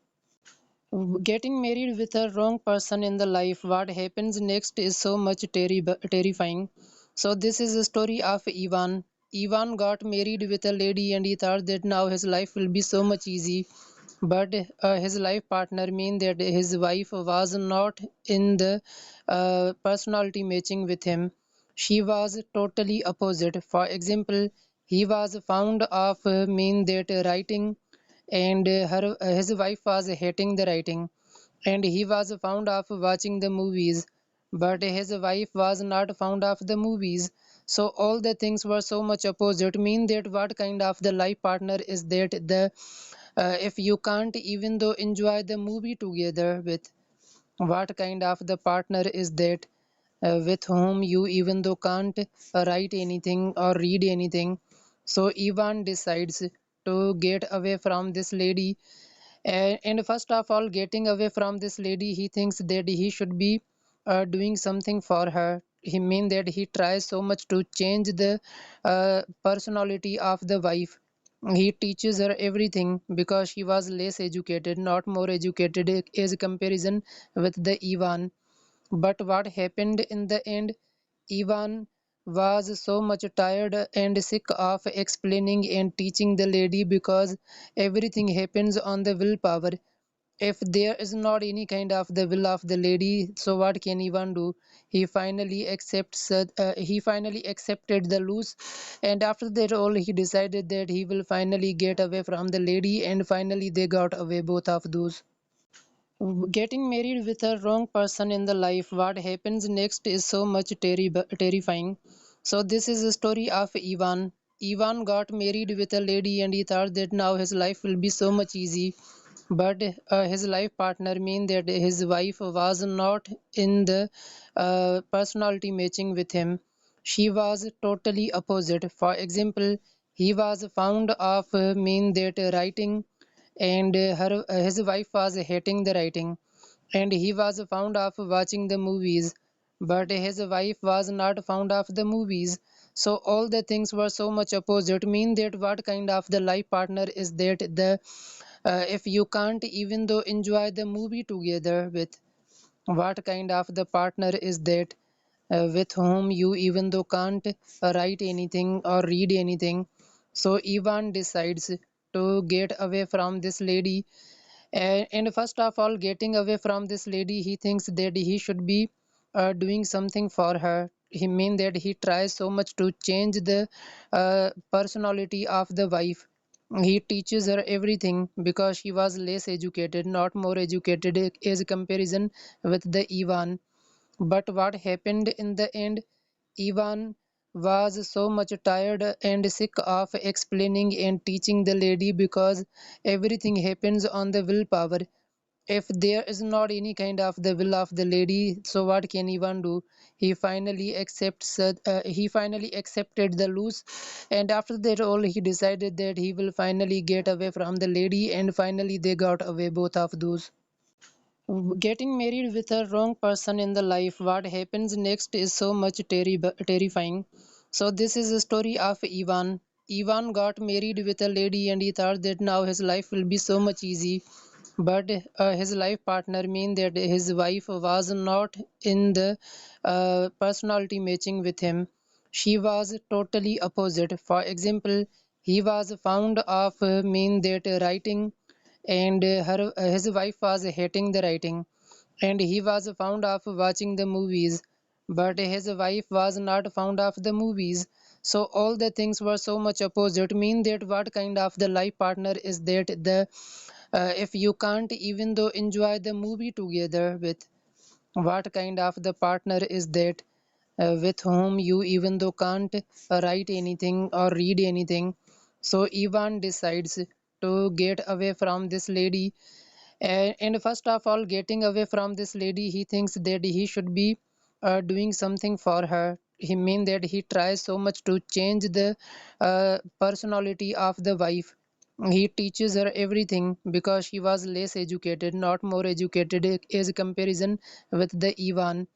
Getting married with a wrong person in the life, what happens next is so much terrifying. So this is a story of Ivan. Ivan got married with a lady and he thought that now his life will be so much easy. But his life partner mean that his wife was not in the personality matching with him. She was totally opposite. For example, he was fond of mean that writing, and his wife was hating the writing, and he was fond of watching the movies, but his wife was not fond of the movies. So all the things were so much opposite, mean that what kind of the life partner is that the if you can't even though enjoy the movie together with, what kind of the partner is that with whom you even though can't write anything or read anything. So Ivan decides to get away from this lady, and first of all, getting away from this lady, he thinks that he should be doing something for her. He mean that he tries so much to change the personality of the wife. He teaches her everything because she was less educated, not more educated as comparison with the Ivan. But what happened in the end? Ivan was so much tired and sick of explaining and teaching the lady because everything happens on the willpower. If there is not any kind of the will of the lady, so what can Ivan do? He finally accepted the loose, and after that all he decided that he will finally get away from the lady, and finally they got away, both of those. Getting married with a wrong person in the life, what happens next is so much terrifying. So this is a story of Ivan. Ivan got married with a lady and he thought that now his life will be so much easy. But his life partner mean that his wife was not in the personality matching with him. She was totally opposite. For example, he was fond of mean that writing, and his wife was hating the writing, and he was fond of watching the movies, but his wife was not fond of the movies. So all the things were so much opposite, mean that what kind of the life partner is that the if you can't even though enjoy the movie together with, what kind of the partner is that with whom you even though can't write anything or read anything. So Ivan decides to get away from this lady, and first of all, getting away from this lady, he thinks that he should be doing something for her. He mean that he tries so much to change the personality of the wife. He teaches her everything because she was less educated, not more educated as comparison with the Ivan. But what happened in the end? Ivan was so much tired and sick of explaining and teaching the lady because everything happens on the willpower. If there is not any kind of the will of the lady, so what can Ivan do? He finally accepted the loose, and after that all he decided that he will finally get away from the lady, and finally they got away, both of those. Getting married with a wrong person in the life, what happens next is so much terrifying. So this is a story of Ivan. Ivan got married with a lady and he thought that now his life will be so much easy. But his life partner mean that his wife was not in the personality matching with him. She was totally opposite. For example, he was fond of mean that writing, and his wife was hating the writing, and he was fond of watching the movies, but his wife was not fond of the movies. So all the things were so much opposite, mean that what kind of the life partner is that the if you can't even though enjoy the movie together with, what kind of the partner is that with whom you even though can't write anything or read anything. So Ivan decides to get away from this lady, and first of all, getting away from this lady, he thinks that he should be doing something for her. He mean that he tries so much to change the personality of the wife. He teaches her everything because she was less educated, not more educated, as comparison with the Ivan.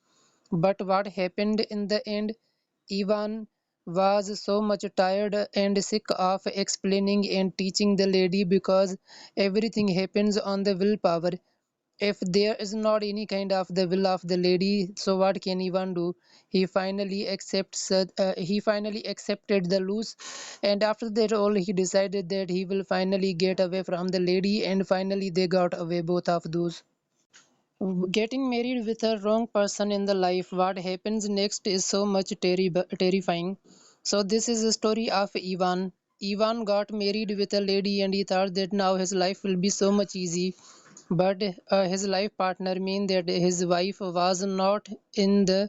But what happened in the end? Ivan was so much tired and sick of explaining and teaching the lady because everything happens on the willpower. If there is not any kind of the will of the lady, so what can Ivan do? He finally accepted the loose, and after that all he decided that he will finally get away from the lady, and finally they got away, both of those. Getting married with a wrong person in the life, what happens next is so much terrifying. So this is the story of Ivan. Ivan got married with a lady and he thought that now his life will be so much easy. But his life partner mean that his wife was not in the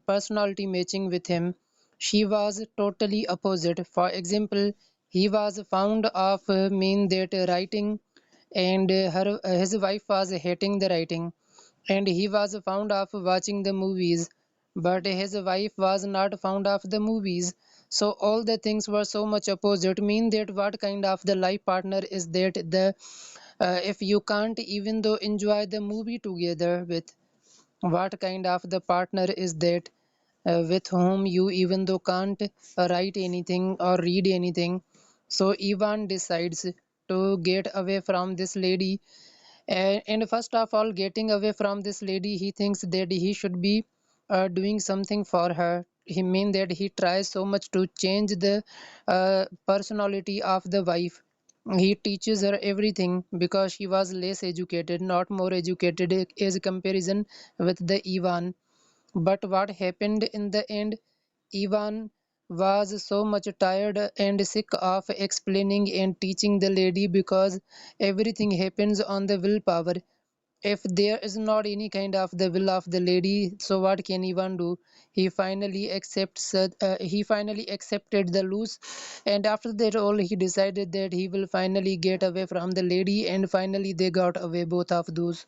personality matching with him. She was totally opposite. For example, he was fond of mean that writing, and his wife was hating the writing, and he was fond of watching the movies, but his wife was not fond of the movies. So all the things were so much opposite, mean that what kind of the life partner is that the if you can't even though enjoy the movie together with, what kind of the partner is that with whom you even though can't write anything or read anything. So Ivan decides to get away from this lady, and first of all, getting away from this lady, he thinks that he should be doing something for her. He mean that he tries so much to change the personality of the wife. He teaches her everything because she was less educated, not more educated, as comparison with the Ivan. But what happened in the end? Ivan was so much tired and sick of explaining and teaching the lady because everything happens on the willpower. If there is not any kind of the will of the lady, so what can Ivan do? He finally accepted the loose, and after that all he decided that he will finally get away from the lady, and finally they got away, both of those.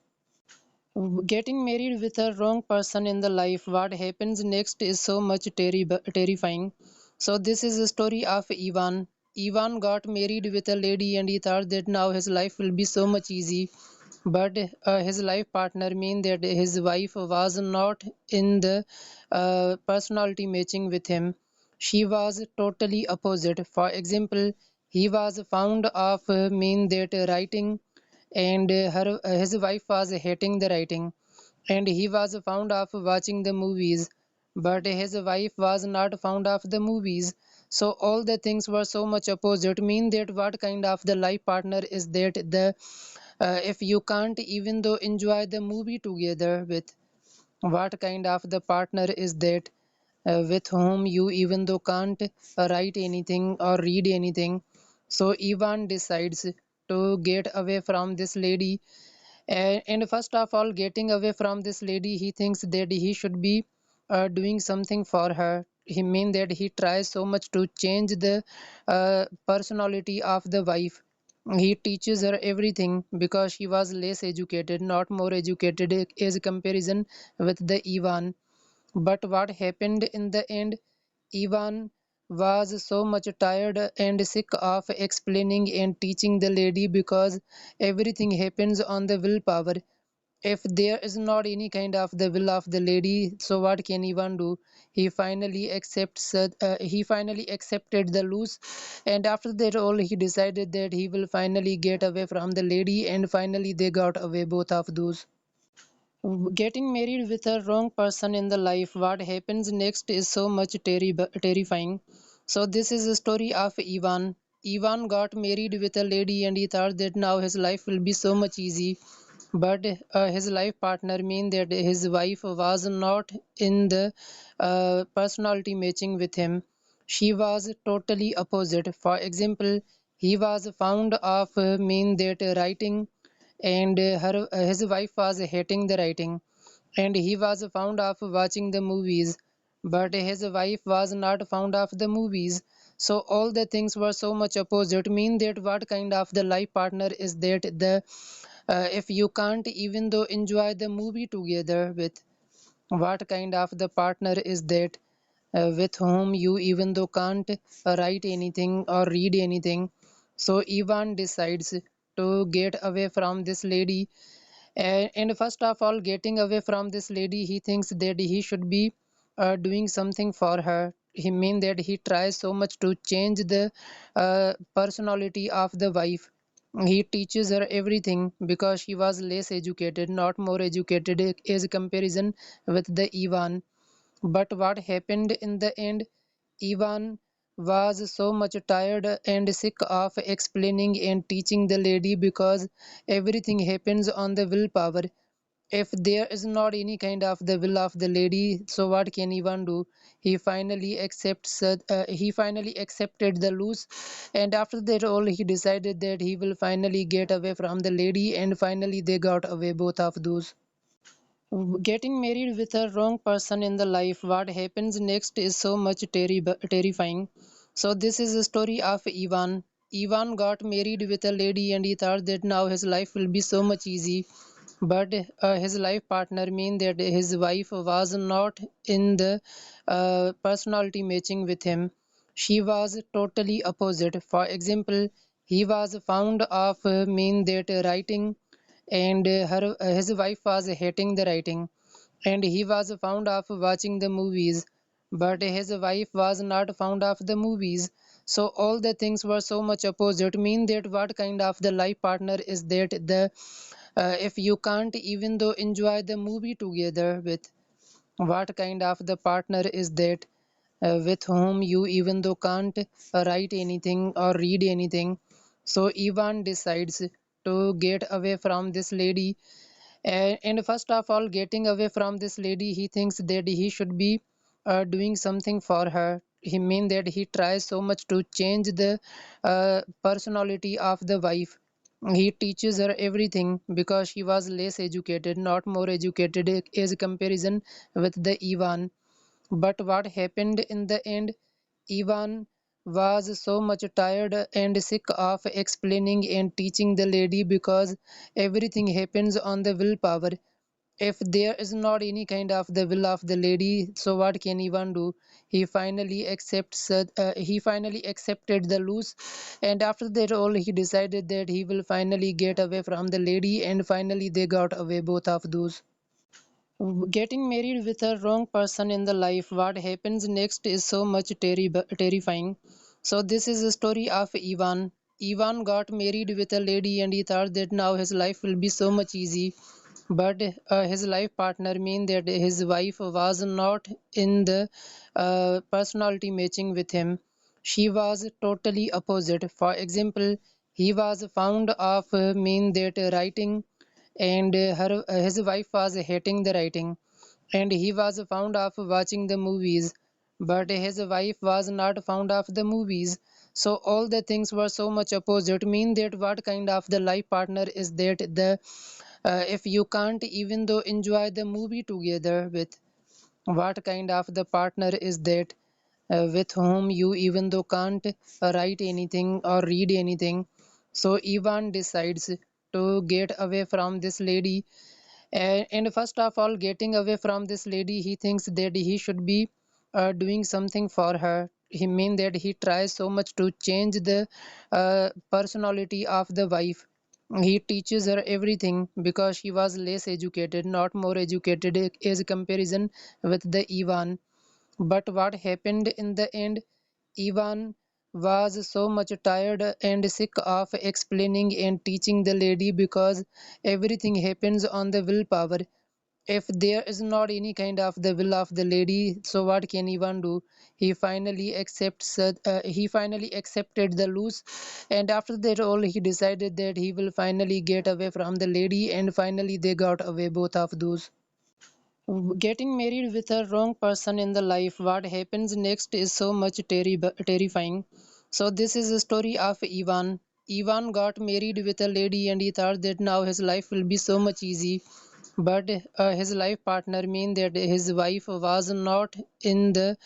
Getting married with a wrong person in the life, what happens next is so much terrifying. So this is the story of Ivan. Ivan got married with a lady and he thought that now his life will be so much easy. But his life partner mean that his wife was not in the personality matching with him. She was totally opposite. For example, he was fond of mean that writing, and his wife was hating the writing, and he was fond of watching the movies, but his wife was not fond of the movies. So all the things were so much opposite, mean that what kind of the life partner is that the if you can't even though enjoy the movie together with, what kind of the partner is that with whom you even though can't write anything or read anything. So Ivan decides to get away from this lady, and first of all, getting away from this lady, he thinks that he should be doing something for her. He mean that he tries so much to change the personality of the wife. He teaches her everything because she was less educated, not more educated, as comparison with the Ivan. But what happened in the end? Ivan was so much tired and sick of explaining and teaching the lady because everything happens on the willpower. If there is not any kind of the will of the lady, so what can Ivan do? He finally accepted the loose, and after that all he decided that he will finally get away from the lady, and finally they got away, both of those. Getting married with a wrong person in the life, what happens next is so much terrifying. So this is the story of Ivan. Ivan got married with a lady and he thought that now his life will be so much easy. But his life partner mean that his wife was not in the personality matching with him. She was totally opposite. For example, he was fond of mean that writing, and his wife was hating the writing, and he was fond of watching the movies, but his wife was not fond of the movies. So all the things were so much opposite, mean that what kind of the life partner is that the if you can't even though enjoy the movie together with, what kind of the partner is that with whom you even though can't write anything or read anything. So Ivan decides to get away from this lady. And first of all, getting away from this lady, he thinks that he should be doing something for her. He mean that he tries so much to change the personality of the wife. He teaches her everything because she was less educated, not more educated as comparison with the Ivan. But what happened in the end? Ivan was so much tired and sick of explaining and teaching the lady because everything happens on the willpower. If there is not any kind of the will of the lady, so what can Ivan do? He finally accepted the loss, and after that all he decided that he will finally get away from the lady, and finally they got away, both of those. Getting married with a wrong person in the life, what happens next is so much terrifying. So this is a story of Ivan. Ivan got married with a lady and he thought that now his life will be so much easy. But his life partner mean that his wife was not in the personality matching with him. She was totally opposite. For example, he was fond of mean that writing, and his wife was hating the writing, and he was fond of watching the movies, but his wife was not fond of the movies. So all the things were so much opposite, mean that what kind of the life partner is that the if you can't even though enjoy the movie together with, what kind of the partner is that with whom you even though can't write anything or read anything. So Ivan decides to get away from this lady. And first of all, getting away from this lady, he thinks that he should be doing something for her. He mean that he tries so much to change the personality of the wife. He teaches her everything because she was less educated, not more educated as comparison with the Ivan. But what happened in the end? Ivan was so much tired and sick of explaining and teaching the lady because everything happens on the willpower. If there is not any kind of the will of the lady, so what can Ivan do? He finally accepted the loss, and after that all he decided that he will finally get away from the lady, and finally they got away, both of those. Getting married with a wrong person in the life, what happens next is so much terrifying. So this is a story of Ivan. Ivan got married with a lady and he thought that now his life will be so much easy. But his life partner mean that his wife was not in the personality matching with him. She was totally opposite. For example, he was fond of mean that writing, and his wife was hating the writing, and he was fond of watching the movies, but his wife was not fond of the movies. So all the things were so much opposite, mean that what kind of the life partner is that the if you can't even though enjoy the movie together with, what kind of the partner is that with whom you even though can't write anything or read anything. So Ivan decides to get away from this lady. And first of all, getting away from this lady, he thinks that he should be doing something for her. He mean that he tries so much to change the personality of the wife. He teaches her everything because she was less educated, not more educated as comparison with the Ivan. But what happened in the end? Ivan was so much tired and sick of explaining and teaching the lady because everything happens on the willpower. If there is not any kind of the will of the lady, so what can Ivan do? He finally accepted the loss, and after that all he decided that he will finally get away from the lady, and finally they got away, both of those. Getting married with a wrong person in the life, what happens next is so much terrifying. So this is a story of Ivan. Ivan got married with a lady and he thought that now his life will be so much easy. But his life partner mean that his wife was not in the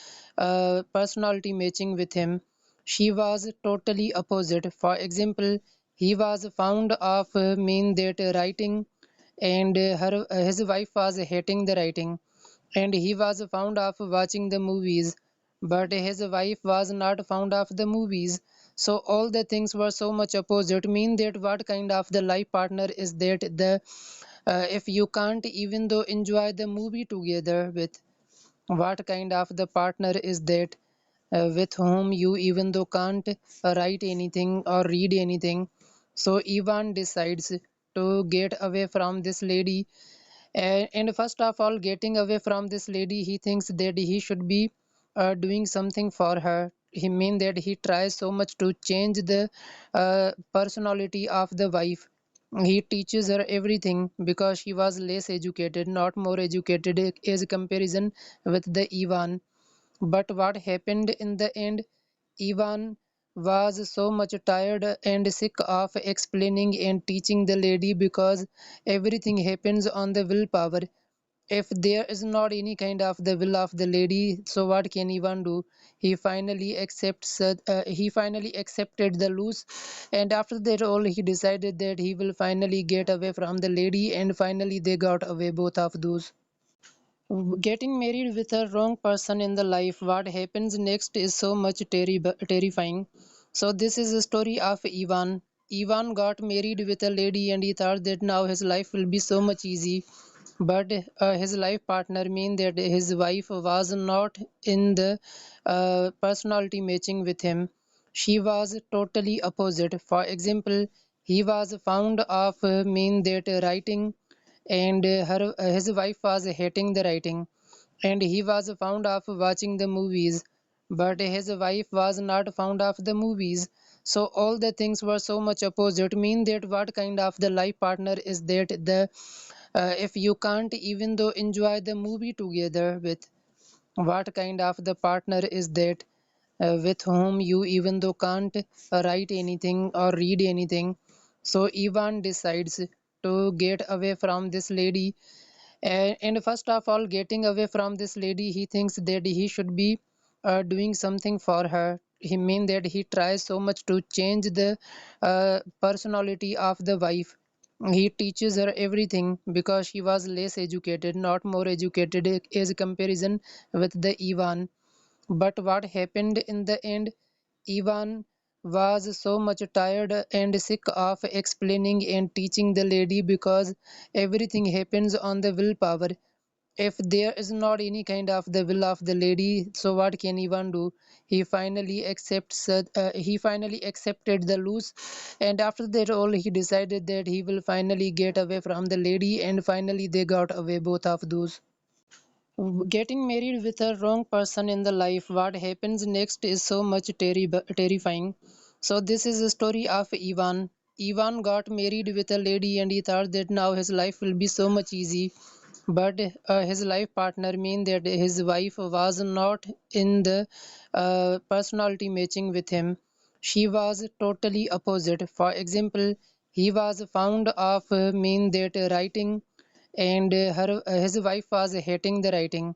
personality matching with him. She was totally opposite. For example, he was fond of mean that writing, and his wife was hating the writing, and he was fond of watching the movies, but his wife was not fond of the movies. So all the things were so much opposite. Mean that what kind of the life partner is that the if you can't even though enjoy the movie together with, what kind of the partner is that with whom you even though can't write anything or read anything. So Ivan decides to get away from this lady, and first of all, getting away from this lady, he thinks that he should be doing something for her. He mean that he tries so much to change the personality of the wife. He teaches her everything because she was less educated, not more educated as comparison with the Ivan. But what happened in the end? Ivan was so much tired and sick of explaining and teaching the lady because everything happens on the willpower. If there is not any kind of the will of the lady, so what can Ivan do? He finally accepted the loss, and after that all he decided that he will finally get away from the lady, and finally they got away, both of those. Getting married with a wrong person in the life, what happens next is so much terrifying. So this is a story of Ivan. Ivan got married with a lady and he thought that now his life will be so much easy. But his life partner mean that his wife was not in the personality matching with him. She was totally opposite. For example, he was fond of mean that writing, and his wife was hating the writing, and he was fond of watching the movies, but his wife was not fond of the movies. So all the things were so much opposite. Mean that what kind of the life partner is that the if you can't even though enjoy the movie together with, what kind of the partner is that with whom you even though can't write anything or read anything. So Ivan decides to get away from this lady, and first of all, getting away from this lady, he thinks that he should be doing something for her. He mean that he tries so much to change the personality of the wife. He teaches her everything because she was less educated, not more educated as comparison with the Ivan. But what happened in the end? Ivan was so much tired and sick of explaining and teaching the lady because everything happens on the willpower. If there is not any kind of the will of the lady, so what can Ivan do? He finally accepted the loss, and after that all he decided that he will finally get away from the lady, and finally they got away, both of those. Getting married with a wrong person in the life, what happens next is so much terrifying. So this is a story of Ivan. Ivan got married with a lady and he thought that now his life will be so much easy. But his life partner mean that his wife was not in the personality matching with him. She was totally opposite. For example, he was fond of mean that writing, and his wife was hating the writing,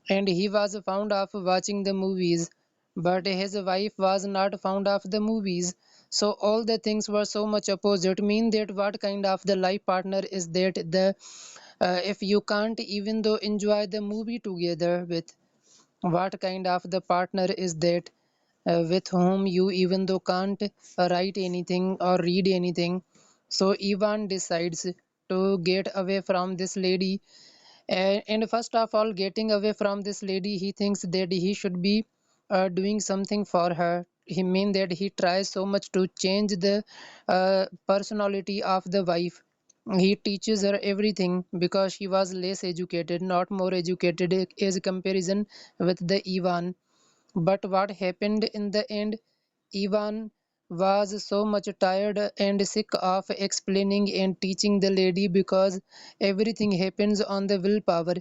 and he was fond of watching the movies, but his wife was not fond of the movies. So all the things were so much opposite. Mean that what kind of the life partner is that the if you can't even though enjoy the movie together with, what kind of the partner is that with whom you even though can't write anything or read anything. So Ivan decides to get away from this lady, and first of all, getting away from this lady, he thinks that he should be doing something for her. He mean that he tries so much to change the personality of the wife. He teaches her everything because she was less educated, not more educated as comparison with the Ivan. But what happened in the end? Ivan was so much tired and sick of explaining and teaching the lady because everything happens on the willpower.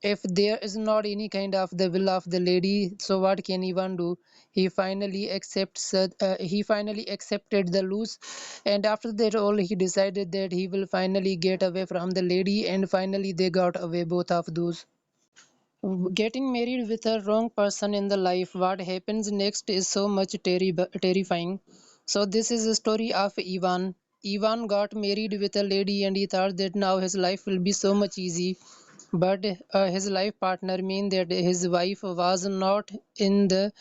If there is not any kind of the will of the lady, so what can Ivan do? He finally accepted the loss, and after that all he decided that he will finally get away from the lady, and finally they got away, both of those. Getting married with a wrong person in the life, what happens next is so much terrifying. So this is a story of Ivan. Ivan got married with a lady and he thought that now his life will be so much easy. But his life partner mean that his wife was not in the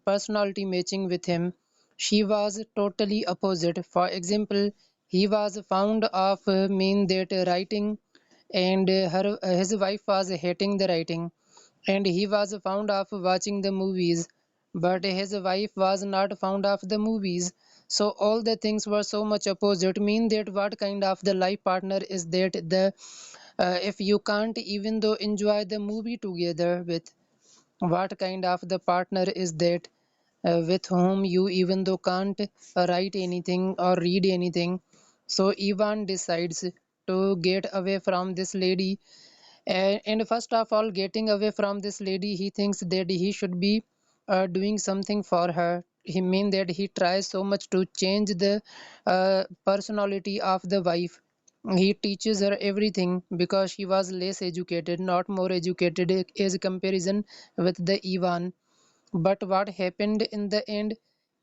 personality matching with him. She was totally opposite. For example, he was fond of mean that writing, and his wife was hating the writing, and he was fond of watching the movies, but his wife was not fond of the movies. So all the things were so much opposite. Mean that what kind of the life partner is that the if you can't even though enjoy the movie together with, what kind of the partner is that with whom you even though can't write anything or read anything. So Ivan decides to get away from this lady, and first of all, getting away from this lady, he thinks that he should be doing something for her. He mean that he tries so much to change the personality of the wife. He teaches her everything because she was less educated, not more educated as comparison with the Ivan. But what happened in the end?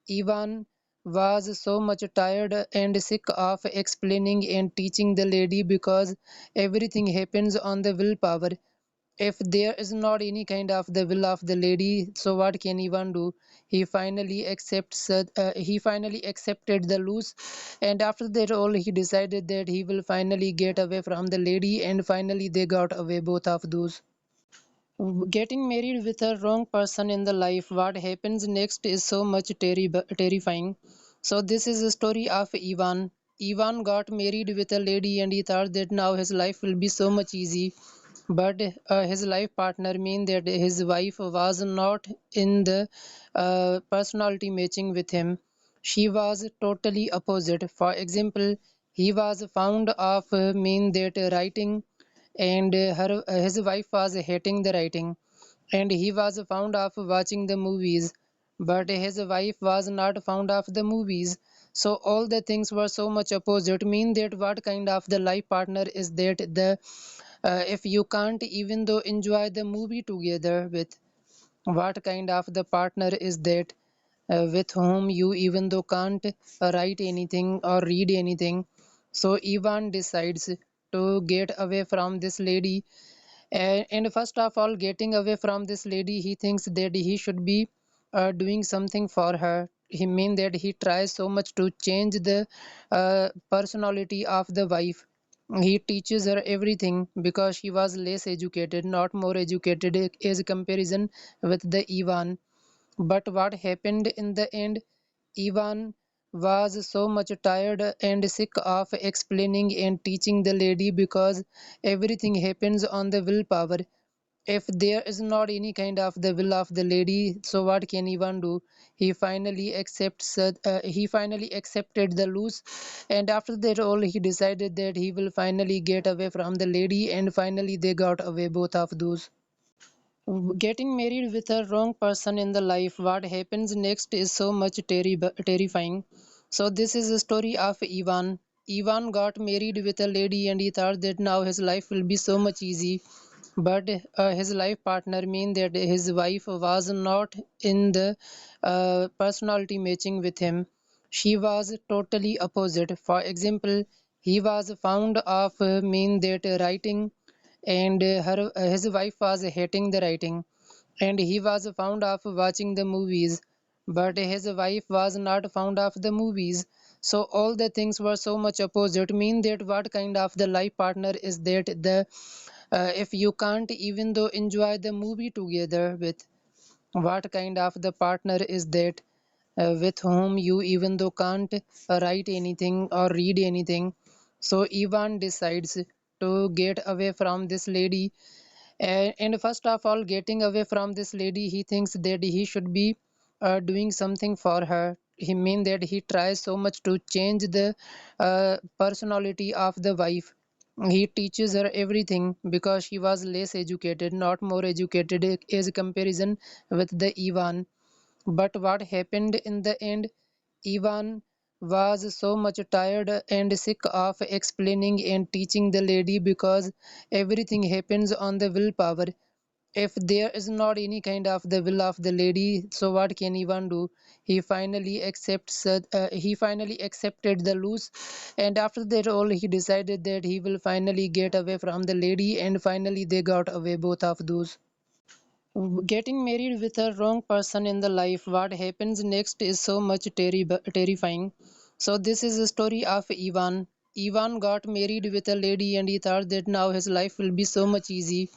Ivan was so much tired and sick of explaining and teaching the lady because everything happens on the willpower. If there is not any kind of the will of the lady, so what can Ivan do? He finally accepted the loose, and after that all he decided that he will finally get away from the lady, and finally they got away, both of those. Getting married with a wrong person in the life, what happens next is so much terrifying. So this is the story of Ivan. Ivan got married with a lady and he thought that now his life will be so much easy. But his life partner mean that his wife was not in the personality matching with him. She was totally opposite. For example, he was fond of mean that writing, and his wife was hating the writing, and he was fond of watching the movies, but his wife was not fond of the movies. So all the things were so much opposite. Mean that what kind of the life partner is that the if you can't even though enjoy the movie together with, what kind of the partner is that with whom you even though can't write anything or read anything. So Ivan decides to get away from this lady, and first of all, getting away from this lady, he thinks that he should be doing something for her. He mean that he tries so much to change the personality of the wife. He teaches her everything because she was less educated, not more educated as comparison with the Ivan. But what happened in the end? Ivan was so much tired and sick of explaining and teaching the lady because everything happens on the willpower. If there is not any kind of the will of the lady, so what can Ivan do? He finally accepted the loose, and after that all he decided that he will finally get away from the lady, and finally they got away, both of those. Getting married with a wrong person in the life, what happens next is so much terrifying. So this is the story of Ivan. Ivan got married with a lady and he thought that now his life will be so much easy. But his life partner mean that his wife was not in the personality matching with him. She was totally opposite. For example, he was fond of mean that writing, and his wife was hating the writing, and he was fond of watching the movies, but his wife was not fond of the movies. So all the things were so much opposite. Mean that what kind of the life partner is that the if you can't even though enjoy the movie together with, what kind of the partner is that with whom you even though can't write anything or read anything. So Ivan decides to get away from this lady, and first of all, getting away from this lady, he thinks that he should be doing something for her. He mean that he tries so much to change the personality of the wife. He teaches her everything because she was less educated, not more educated as comparison with the Ivan. But what happened in the end? Ivan was so much tired and sick of explaining and teaching the lady because everything happens on the willpower. If there is not any kind of the will of the lady, so what can Ivan do? He finally accepted the loose, and after that all he decided that he will finally get away from the lady, and finally they got away, both of those. Getting married with a wrong person in the life, what happens next is so much terrifying. So this is the story of Ivan. Ivan got married with a lady and he thought that now his life will be so much easy.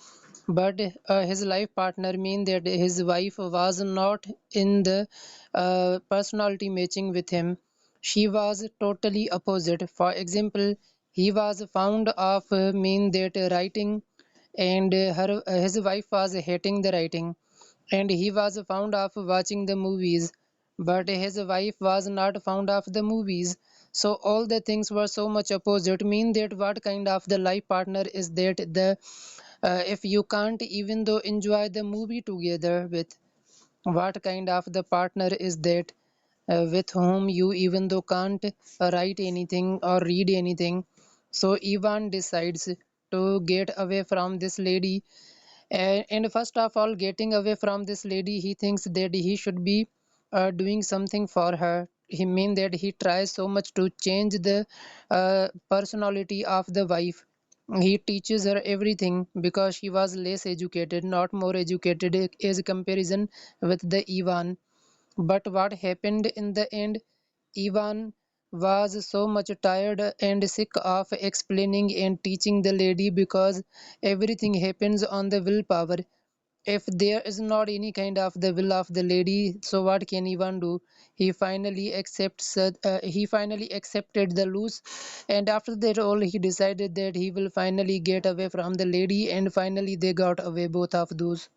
But his life partner mean that his wife was not in the personality matching with him. She was totally opposite. For example, he was fond of mean that writing, and his wife was hating the writing, and he was fond of watching the movies, but his wife was not fond of the movies. So all the things were so much opposite, mean that what kind of the life partner is that the if you can't even though enjoy the movie together with, what kind of the partner is that with whom you even though can't write anything or read anything. So Ivan decides to get away from this lady, and first of all, getting away from this lady, he thinks that he should be doing something for her. He mean that he tries so much to change the personality of the wife. He teaches her everything because she was less educated, not more educated as comparison with the Ivan. But what happened in the end, Ivan was so much tired and sick of explaining and teaching the lady because everything happens on the willpower. If there is not any kind of the will of the lady, so what can Ivan do? He finally accepted the loss, and after that all he decided that he will finally get away from the lady, and finally they got away, both of those.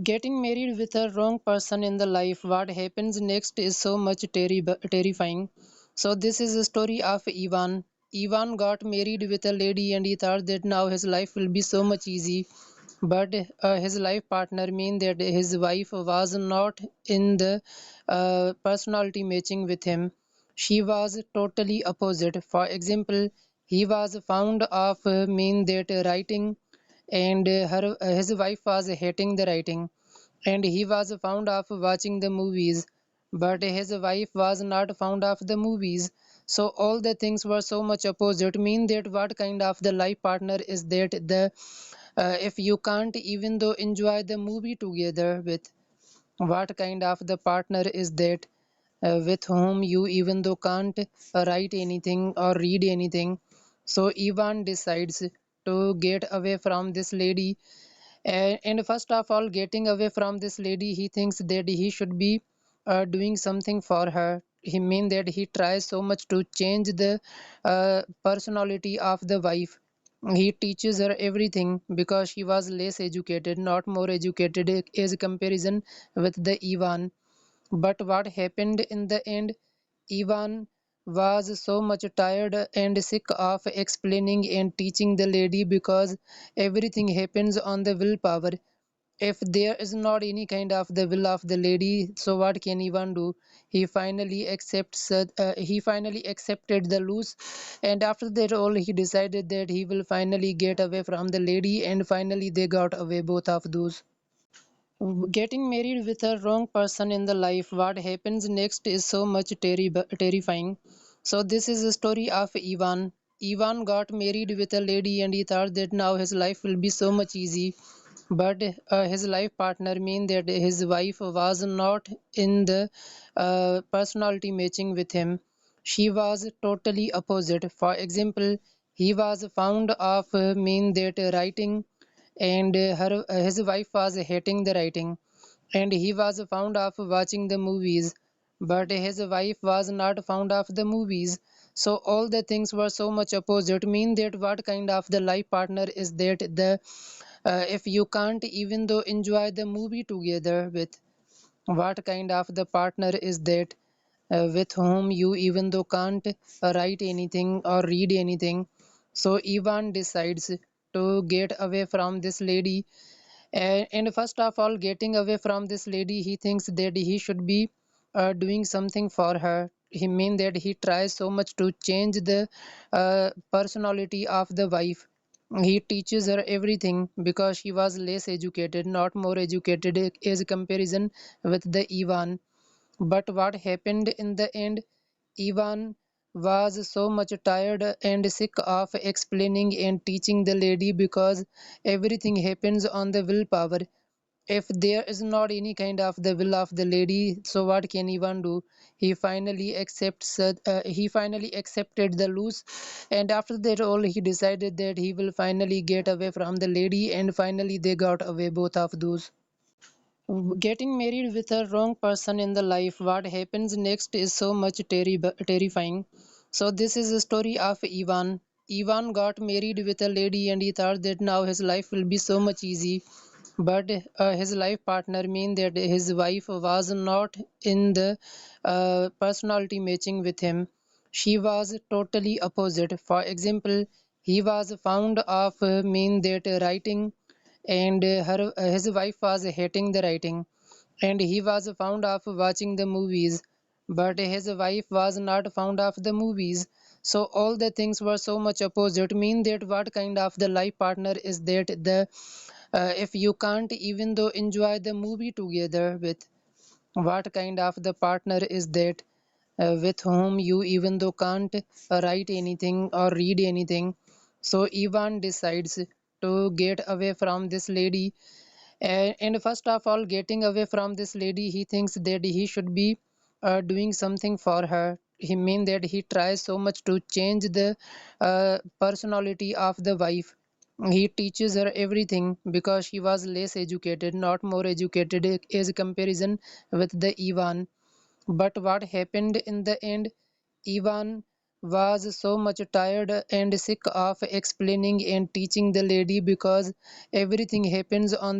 Getting married with a wrong person in the life, what happens next is so much terrifying. So this is the story of Ivan. Ivan got married with a lady and he thought that now his life will be so much easy. But his life partner mean that his wife was not in the personality matching with him. She was totally opposite. For example, he was fond of mean that writing, and his wife was hating the writing, and he was fond of watching the movies, but his wife was not fond of the movies. So all the things were so much opposite, mean that what kind of the life partner is that the if you can't even though enjoy the movie together with, what kind of the partner is that with whom you even though can't write anything or read anything. So Ivan decides to get away from this lady, and first of all, getting away from this lady, he thinks that he should be doing something for her. He mean that he tries so much to change the personality of the wife. He teaches her everything because she was less educated, not more educated as comparison with the Ivan. But what happened in the end, Ivan was so much tired and sick of explaining and teaching the lady because everything happens on the willpower. If there is not any kind of the will of the lady, so what can Ivan do? He finally accepted the loss, and after that all he decided that he will finally get away from the lady, and finally they got away, both of those. Getting married with a wrong person in the life, what happens next is so much terrifying. So this is the story of Ivan. Ivan got married with a lady and he thought that now his life will be so much easy. But his life partner mean that his wife was not in the personality matching with him. She was totally opposite. For example, he was fond of mean that writing, and his wife was hating the writing, and he was fond of watching the movies, but his wife was not fond of the movies. So all the things were so much opposite, mean that what kind of the life partner is that the if you can't even though enjoy the movie together with, what kind of the partner is that with whom you even though can't write anything or read anything. So Ivan decides to get away from this lady, and first of all, getting away from this lady, he thinks that he should be doing something for her. He mean that he tries so much to change the personality of the wife. He teaches her everything because she was less educated, not more educated as comparison with the Ivan. But what happened in the end, Ivan was so much tired and sick of explaining and teaching the lady because everything happens on the willpower. If there is not any kind of the will of the lady, so what can Ivan do? He finally accepted the loose, and after that all he decided that he will finally get away from the lady, and finally they got away, both of those. Getting married with a wrong person in the life, what happens next is so much terrifying. So this is the story of Ivan. Ivan got married with a lady and he thought that now his life will be so much easy. But his life partner mean that his wife was not in the personality matching with him. She was totally opposite. For example, he was fond of mean that writing, and his wife was hating the writing, and he was fond of watching the movies, but his wife was not fond of the movies. So all the things were so much opposite, mean that what kind of the life partner is that the if you can't even though enjoy the movie together with, what kind of the partner is that with whom you even though can't write anything or read anything. So Ivan decides to get away from this lady, and first of all, getting away from this lady, he thinks that he should be doing something for her. He mean that he tries so much to change the personality of the wife. He teaches her everything because she was less educated, not more educated as comparison with the Ivan. But what happened in the end? Ivan was so much tired and sick of explaining and teaching the lady because everything happens on the